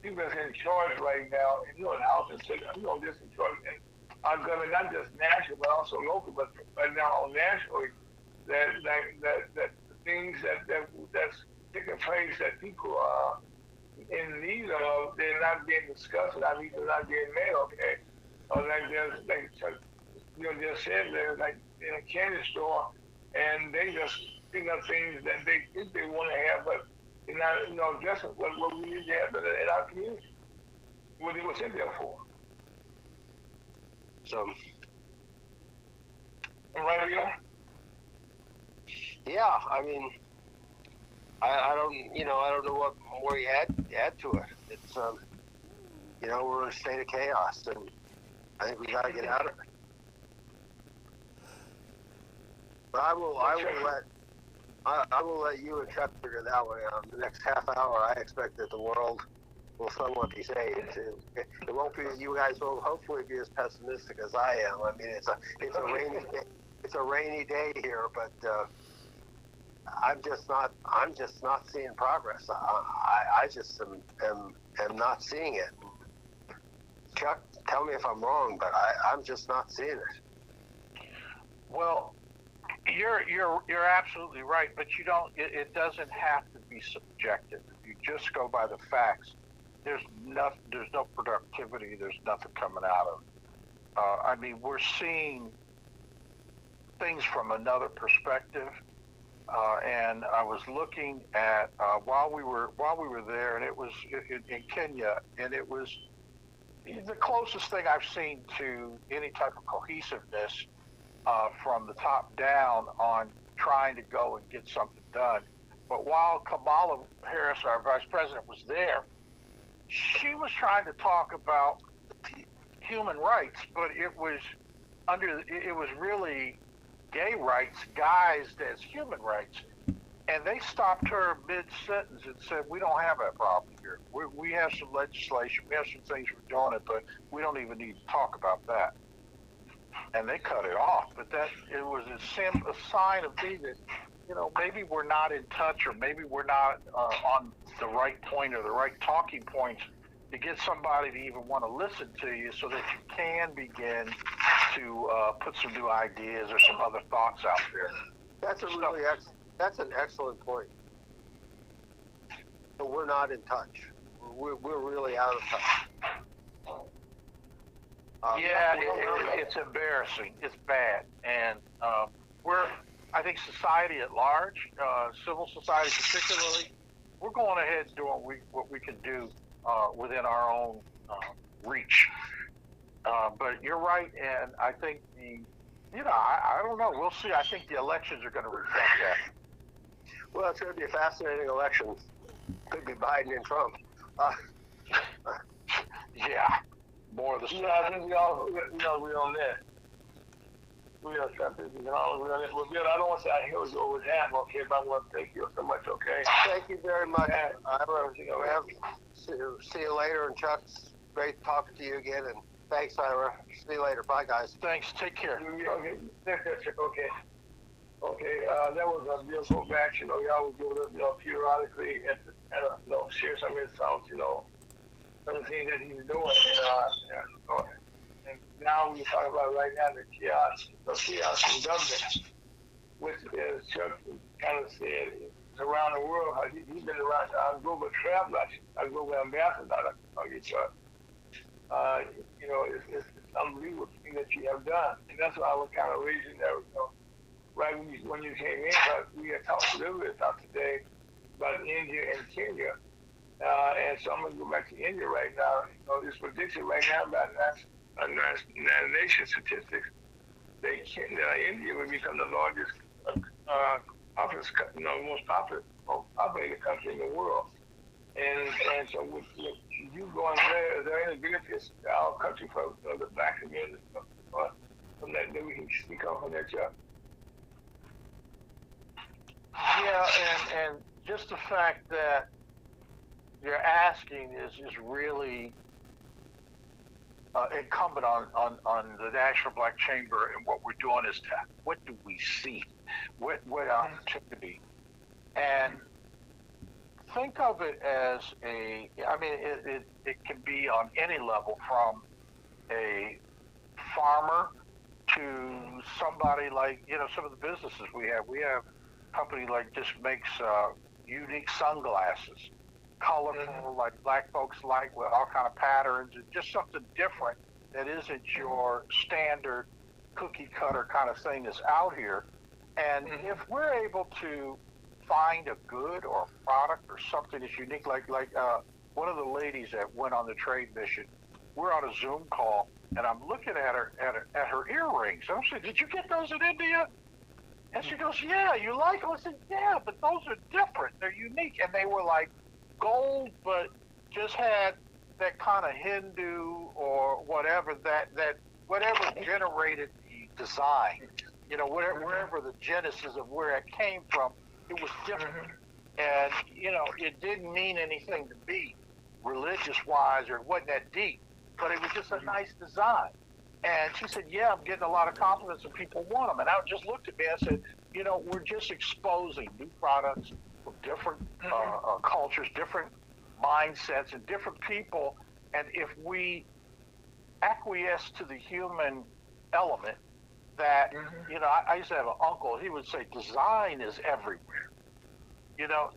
people that's in charge right now, and in house and city, just in charge, and are government not just national but also local, but right now nationally, that the things that's taking place that people are in need of, they're not being discussed, and I mean they're not being made, okay? Or just said they're like in a candy store, and they just pick up things that they think they want to have, but they're not, just what we need to have in our community. What it was in there for. So, right, Leo? Yeah, I mean, I don't know what more you add to it. It's we're in a state of chaos, and I think we got to get out of it. But I will let you and Chuck figure that one out. The next half hour, I expect that the world will somewhat be saved. It won't be. You guys will hopefully be as pessimistic as I am. I mean, it's a rainy day. It's a rainy day here, but I'm just not seeing progress. I just am not seeing it. Chuck, tell me if I'm wrong, but I'm just not seeing it. Well, you're absolutely right, but you don't. It doesn't have to be subjective. If you just go by the facts, there's no productivity. There's nothing coming out of it. I mean, we're seeing things from another perspective, and I was looking at while we were there, and it was in Kenya, and it was the closest thing I've seen to any type of cohesiveness from the top down on trying to go and get something done. But while Kamala Harris, our vice president, was there, she was trying to talk about human rights, but it was really gay rights guised as human rights. And they stopped her mid-sentence and said, we don't have that problem here. We have some legislation, we have some things we're doing it, but we don't even need to talk about that. And they cut it off. But it was a sign of me that, maybe we're not in touch, or maybe we're not on the right point or the right talking points to get somebody to even want to listen to you, so that you can begin to put some new ideas or some other thoughts out there. That's an excellent point. But we're not in touch. We're really out of touch. It's embarrassing. It's bad, and I think society at large, civil society particularly, we're going ahead and doing what we can do within our own reach. But you're right, and I think I don't know. We'll see. I think the elections are going to reflect that. Well, it's going to be a fascinating election. Could be Biden and Trump. Yeah, more of the stuff. I think we all we're on that. We are something. Well, Bill, I don't want to say I hear you over that, okay, but I want to thank you so much, okay? Thank you very much. See you later, and Chuck, great talking to you again, and thanks, Ira. See you later. Bye, guys. Thanks. Take care. Okay. Okay. That was a beautiful match. Y'all was doing it, periodically at the kind of, share some of his thoughts, some of the things that he's doing, and now we're talking about right now the chaos in government, which is Chuck kind of said it's around the world. He's been around our global traveler, our global ambassador. I'll get Chuck. It's unbelievable thing that you have done, and that's why I was kind of raising that. Right when you came in, but we had talked a little bit about today about India and Kenya, and so I'm gonna go back to India right now. This prediction right now about United Nations statistics, India will become the largest most populated country in the world. And so with you going there, is there any benefits to our country for the black community from that we can speak on from that job? Yeah, and just the fact that you're asking is really incumbent on the National Black Chamber, and what we're doing is what do we see? What opportunity? And think of it as it can be on any level, from a farmer to somebody like, some of the businesses we have. We have a company like just makes unique sunglasses, colorful, like black folks like, with all kind of patterns, and just something different that isn't your standard cookie cutter kind of thing that's out here. And if we're able to find a good or a product or something that's unique, like one of the ladies that went on the trade mission, we're on a Zoom call, and I'm looking at her earrings. I'm saying, "Did you get those in India?" And she goes, "Yeah, you like them?" I said, "Yeah, but those are different. They're unique." And they were like gold, but just had that kind of Hindu or whatever whatever generated the design. Wherever the genesis of where it came from, it was different. And, it didn't mean anything to me religious-wise, or it wasn't that deep, but it was just a nice design. And she said, "Yeah, I'm getting a lot of compliments and people want them." And I just looked at me and said, we're just exposing new products from different cultures, different mindsets, and different people. And if we acquiesce to the human element, that, I used to have an uncle, he would say, design is everywhere.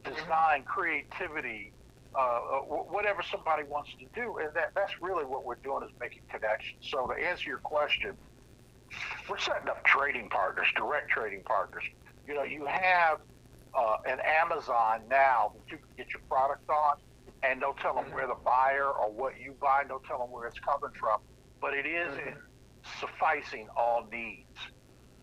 Design, creativity, whatever somebody wants to do. And that's really what we're doing, is making connections. So to answer your question, we're setting up trading partners, direct trading partners. You have an Amazon now that you can get your product on, and don't tell them where the buyer or what you buy, don't tell them where it's coming from. But it isn't sufficing all needs.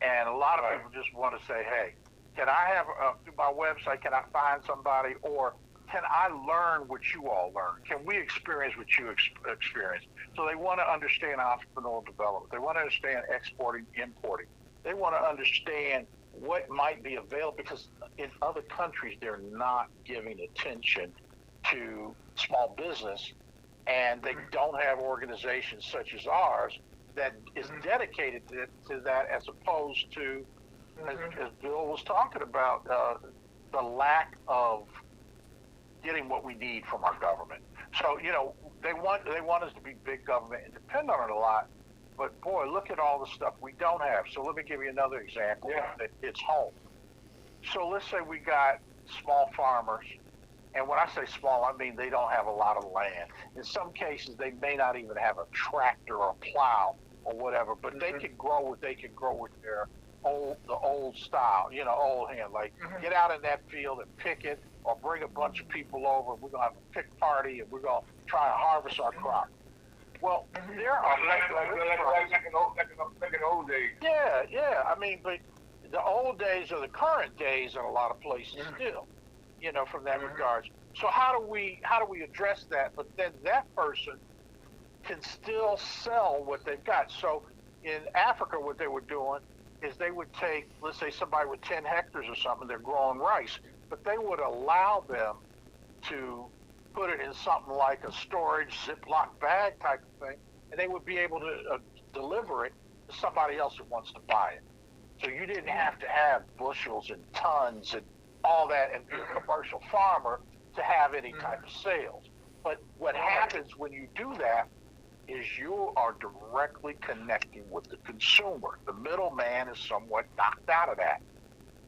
And a lot of people just want to say, "Hey, can I have, through my website, can I find somebody, or can I learn what you all learn? Can we experience what you experience?" So they want to understand entrepreneurial development. They want to understand exporting, importing. They want to understand what might be available, because in other countries, they're not giving attention to small business, and they don't have organizations such as ours that is dedicated to that, as opposed to, as Bill was talking about, the lack of getting what we need from our government. So, they want us to be big government and depend on it a lot. But boy, look at all the stuff we don't have. So let me give you another example. Yeah. It's home. So let's say we got small farmers. And when I say small, I mean they don't have a lot of land. In some cases, they may not even have a tractor or a plow or whatever, but they can grow what they can grow with their old style, old hand. Like, get out in that field and pick it, or bring a bunch of people over. We're going to have a pick party, and we're going to try and harvest our crop. Well, there are like an old days. Yeah. I mean, but the old days are the current days in a lot of places still, from that regards. So how do we address that? But then that person can still sell what they've got. So in Africa, what they were doing is they would take, let's say somebody with 10 hectares or something, they're growing rice, but they would allow them to put it in something like a storage Ziploc bag type of thing, and they would be able to deliver it to somebody else that wants to buy it. So you didn't have to have bushels and tons and all that and be a commercial farmer to have any type of sales. But what happens when you do that is you are directly connecting with the consumer. The middleman is somewhat knocked out of that,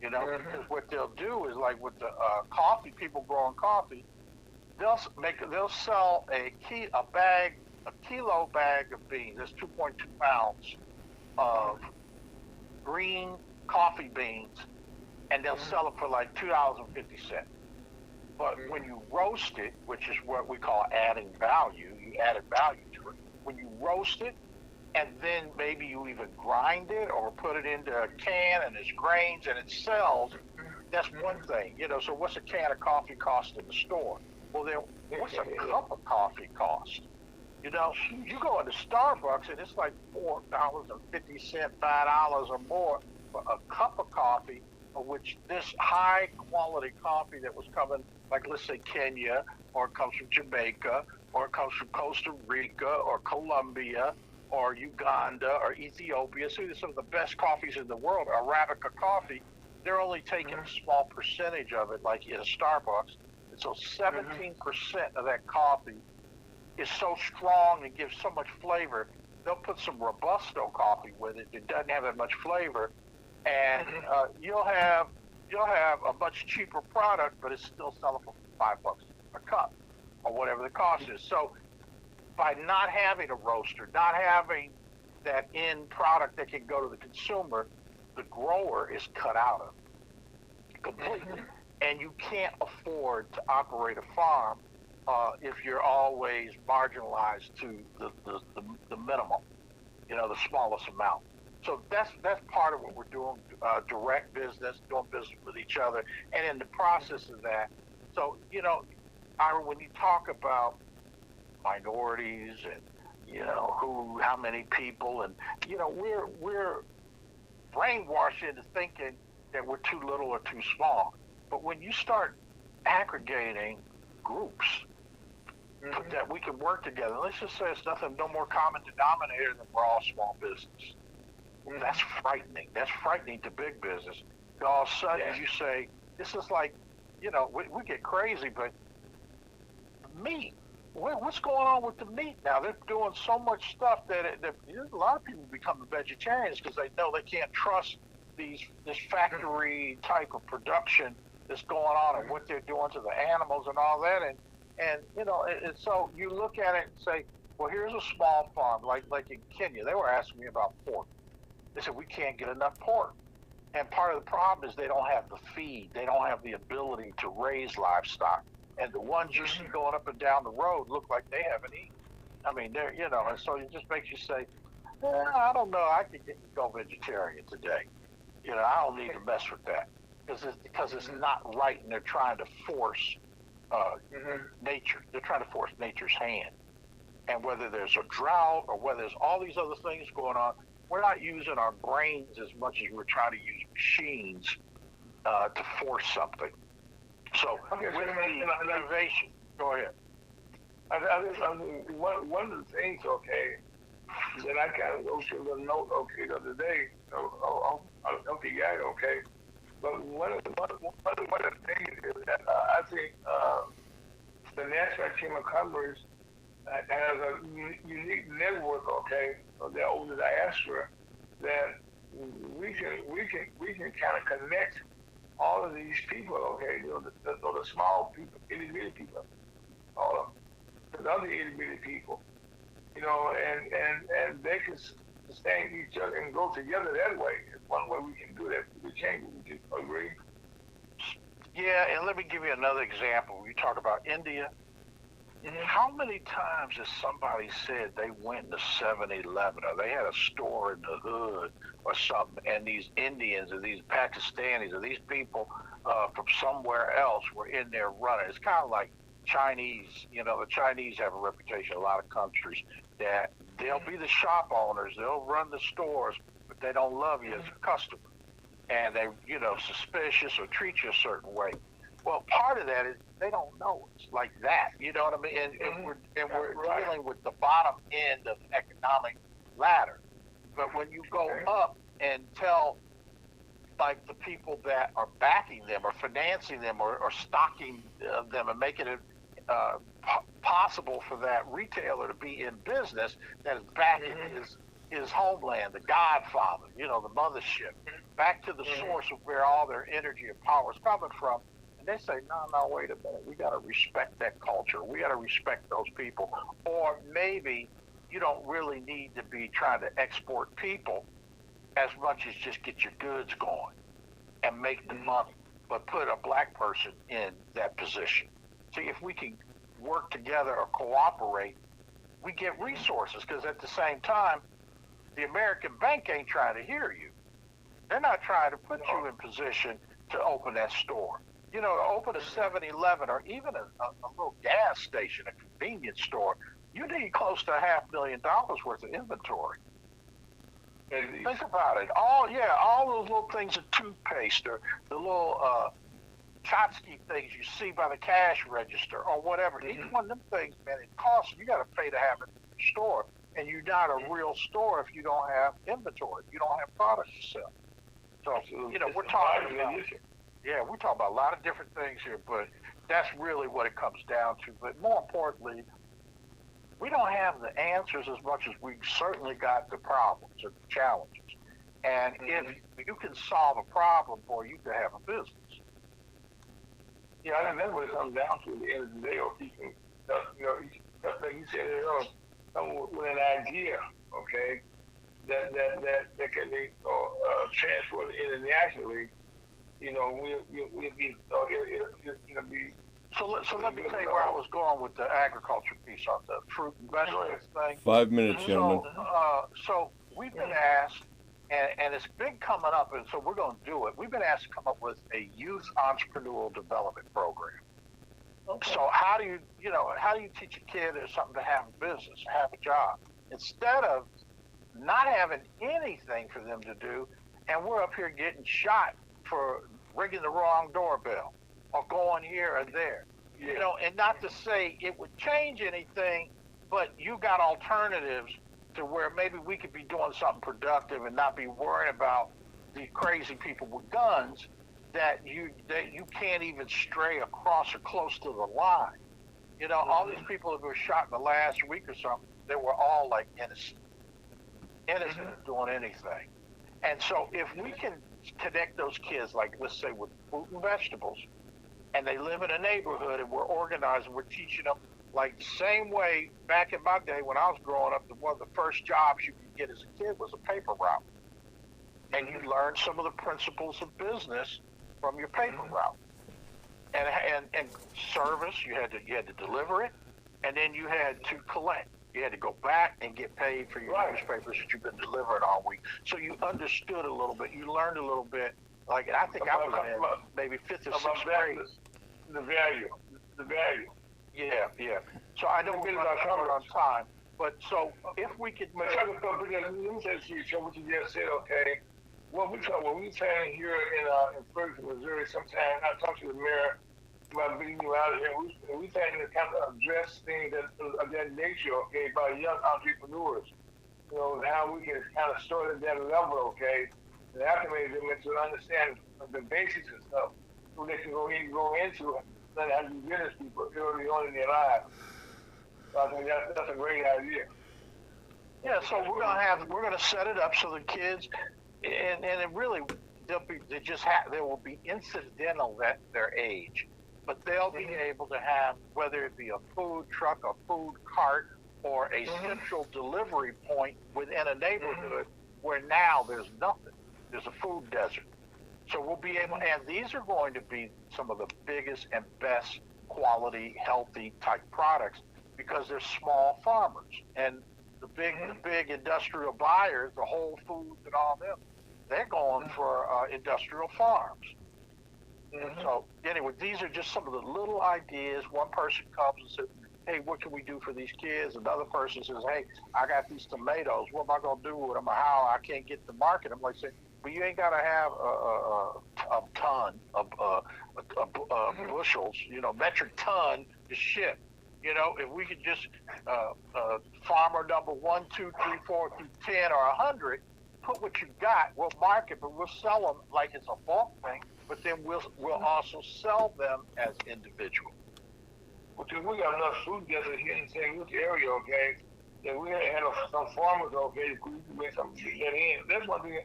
because what they'll do is like with the coffee, people growing coffee, they'll sell a kilo bag of beans. That's 2.2 pounds of green coffee beans, and they'll sell it for like $2.50. But when you roast it, which is what we call adding value, you added value to it. When you roast it, and then maybe you even grind it or put it into a can and it's grains and it sells, that's one thing. So what's a can of coffee cost in the store? Well, then what's a cup of coffee cost? You go into Starbucks and it's like $4.50, $5 or more for a cup of coffee, of which this high quality coffee that was coming, like let's say Kenya, or it comes from Jamaica, or it comes from Costa Rica, or Colombia, or Uganda, or Ethiopia. So some of the best coffees in the world, Arabica coffee, they're only taking a small percentage of it, like in a Starbucks. And so 17% of that coffee is so strong and gives so much flavor. They'll put some Robusto coffee with it. It doesn't have that much flavor, and you'll have a much cheaper product, but it's still selling for $5 a cup, or whatever the cost is. So by not having a roaster, not having that end product that can go to the consumer, the grower is cut out of it completely. And you can't afford to operate a farm if you're always marginalized to the minimum, the smallest amount. So that's part of what we're doing, direct business, doing business with each other, and in the process of that. So, Ira, when you talk about minorities and, how many people, and, we're brainwashed into thinking that we're too little or too small. But when you start aggregating groups that we can work together, let's just say it's no more common denominator than we're all small business. That's frightening. That's frightening to big business. All of a sudden, you say, this is like, we get crazy, but meat. What's going on with the meat now? They're doing so much stuff that a lot of people become vegetarians because they know they can't trust this factory type of production that's going on and what they're doing to the animals and all that. And so you look at it and say, well, here's a small farm, like in Kenya. They were asking me about pork. They said, we can't get enough pork. And part of the problem is they don't have the feed. They don't have the ability to raise livestock. And the ones you see going up and down the road look like they haven't eaten. I mean, they're, and so it just makes you say, I don't know, I could go vegetarian today. I don't need to mess with that because it's not right, and they're trying to force nature. They're trying to force nature's hand. And whether there's a drought or whether there's all these other things going on, we're not using our brains as much as we're trying to use machines to force something. So with the innovation, go ahead. One of the things, that I kind of go through the note, the other day, but one of the things is that I think the National Chamber of Commerce has a unique network, of the older diaspora, that we can kind of connect all of these people, the small people, itty-bitty people, all of them, the other itty-bitty people, and they can sustain each other and go together that way. It's one way we can do that. We change it. We just agree. Yeah, and let me give you another example. You talk about India. How many times has somebody said they went to 7-Eleven or they had a store in the hood or something, and these Indians or these Pakistanis or these people from somewhere else were in there running? It's kind of like Chinese. The Chinese have a reputation in a lot of countries that they'll be the shop owners, they'll run the stores, but they don't love you as a customer. And they, suspicious or treat you a certain way. Well, part of that is they don't know it's like that. You know what I mean? And we're dealing with the bottom end of the economic ladder. But when you go up and tell like the people that are backing them or financing them or stocking them and making it possible for that retailer to be in business that is backing his homeland, the godfather, the mothership, back to the source of where all their energy and power is coming from. And they say, no, wait a minute. We got to respect that culture. We got to respect those people. Or maybe you don't really need to be trying to export people as much as just get your goods going and make the money, but put a black person in that position. See, if we can work together or cooperate, we get resources, because at the same time, the American bank ain't trying to hear you. They're not trying to put you in position to open that store. To open a 7-Eleven or even a little gas station, a convenience store, you need close to $500,000 worth of inventory. Think about it. All those little things of toothpaste or the little tchotchke things you see by the cash register or whatever. Each one of them things, man, it costs. You got to pay to have it in the store, and you're not a real store if you don't have inventory. If you don't have products to sell. So we're talking about a lot of different things here, but that's really what it comes down to. But more importantly, we don't have the answers as much as we've certainly got the problems or the challenges. And if you can solve a problem, boy, you can have a business. Yeah, I think that's what it comes down to at the end of the day. Or he can, like you said, come with an idea, okay, that can be transferred internationally. We'll be, it'll be. So let me tell you where I was going with the agriculture piece on the fruit and vegetables thing. 5 minutes, gentlemen. So we've been asked, and it's been coming up, and so we're going to do it. We've been asked to come up with a youth entrepreneurial development program. Okay. So how do you teach a kid there's something to have a business, have a job, instead of not having anything for them to do, and we're up here getting shot for ringing the wrong doorbell or going here or there, and not to say it would change anything, but you got alternatives to where maybe we could be doing something productive and not be worrying about the crazy people with guns that you can't even stray across or close to the line. All these people that were shot in the last week or something, they were all like innocent of doing anything. And so if we can connect those kids, like let's say with fruit and vegetables, and they live in a neighborhood and we're organizing, we're teaching them like the same way back in my day when I was growing up, one of the first jobs you could get as a kid was a paper route. And you learned some of the principles of business from your paper route. And service, you had to deliver it, and then you had to collect. You had to go back and get paid for your newspapers that you've been delivering all week. So you understood a little bit. You learned a little bit. Like, I think I was in maybe 5th or 6th grade. The value. Yeah. So I know we're running on time. But so if we could... Let me say what you just said, okay? When we saying here in Ferguson, Missouri, sometimes I talk to the mayor about bringing you out here. We trying to kind of address things of that nature, okay, by young entrepreneurs. How we can kind of start at that level, okay, and acclimate them to understand the basics and stuff, so they can go into it, learn how to do business people early on in their lives. So I think that's a great idea. Yeah, so we're gonna set it up so the kids, and it really there will be incidental at their age, but they'll be able to have, whether it be a food truck, a food cart, or a central delivery point within a neighborhood where now there's nothing. There's a food desert. So we'll be able, and these are going to be some of the biggest and best quality, healthy type products because they're small farmers. And the big industrial buyers, the Whole Foods and all them, they're going for industrial farms. So anyway, these are just some of the little ideas. One person comes and says, hey, what can we do for these kids? Another person says, hey, I got these tomatoes. What am I going to do with them? How I can't get to market them? Like I said, but you ain't got to have a ton of bushels, metric ton to ship. If we could just farmer number 1, 2, 3, 4 through 10 or 100 put what you got, we'll market, but we'll sell them like it's a bulk thing. But then we'll also sell them as individual. Because we got enough food deserts here in the St. Louis area, okay, that we had some farmers, okay, we can make something to get in. That's one thing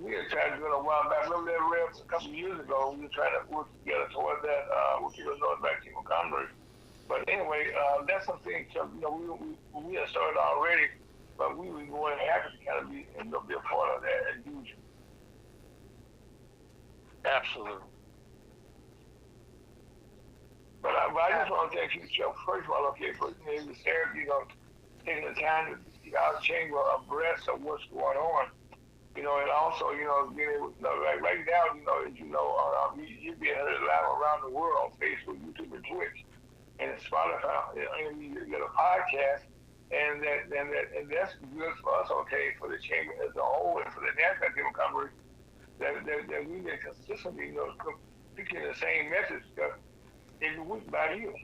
we had tried to do a while back. Remember that rep a couple of years ago? We were trying to work together toward that, with the North Vaccine Commerce. But anyway, that's something, you know, we had started already, but we were going happy to kind of be a part of that as usual. Absolutely. But I just want to thank you, Chuck, first of all, okay, for you know, taking the time to get our chamber abreast of what's going on. You know, and also, you know, being able, you know, right now, you know, as you know, you're being heard live around the world, Facebook, YouTube, and Twitch, and Spotify, and you get a podcast, and that's good for us, okay, for the chamber as a whole, and for the NASDAQ Democrats, that we get consistently, you know, speaking the same message every week by you.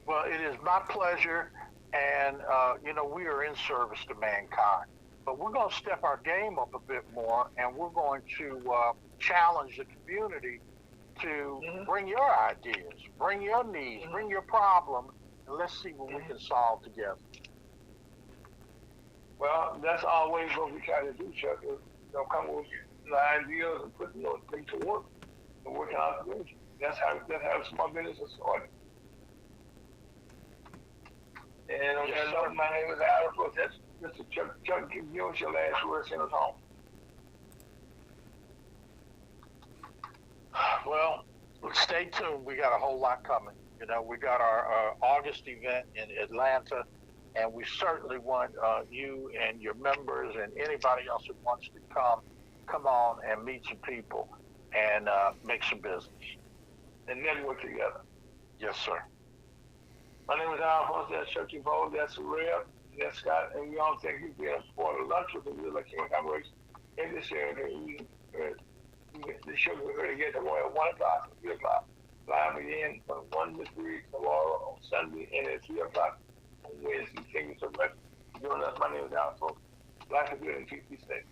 Well, it is my pleasure, and you know, we are in service to mankind. But we're going to step our game up a bit more, and we're going to challenge the community to bring your ideas, bring your needs, bring your problems, and let's see what we can solve together. Well, that's always what we try to do, Chuck. Is, you know, come with the ideas and put, you know, things to work and work out the community. That's how small business is started. And on that note, my name is Adam. That's Mr. Chuck, give us your last word, send us home. Well, stay tuned. We got a whole lot coming. You know, we got our August event in Atlanta, and we certainly want you and your members and anybody else who wants to come on and meet some people and make some business. And network together. Yes, sir. My name is Alphonse. That's Chuck DeBow. That's Red. That's Scott. And we all thank you for being part of lunch with the Real King Congress in this area. The show we're going to get tomorrow at 1 o'clock, 3 o'clock. Live again from 1 to 3 tomorrow on Sunday and at 3 o'clock on Wednesday. Thank you so much for joining us. My name is Alphonse. Life is good and keep you safe.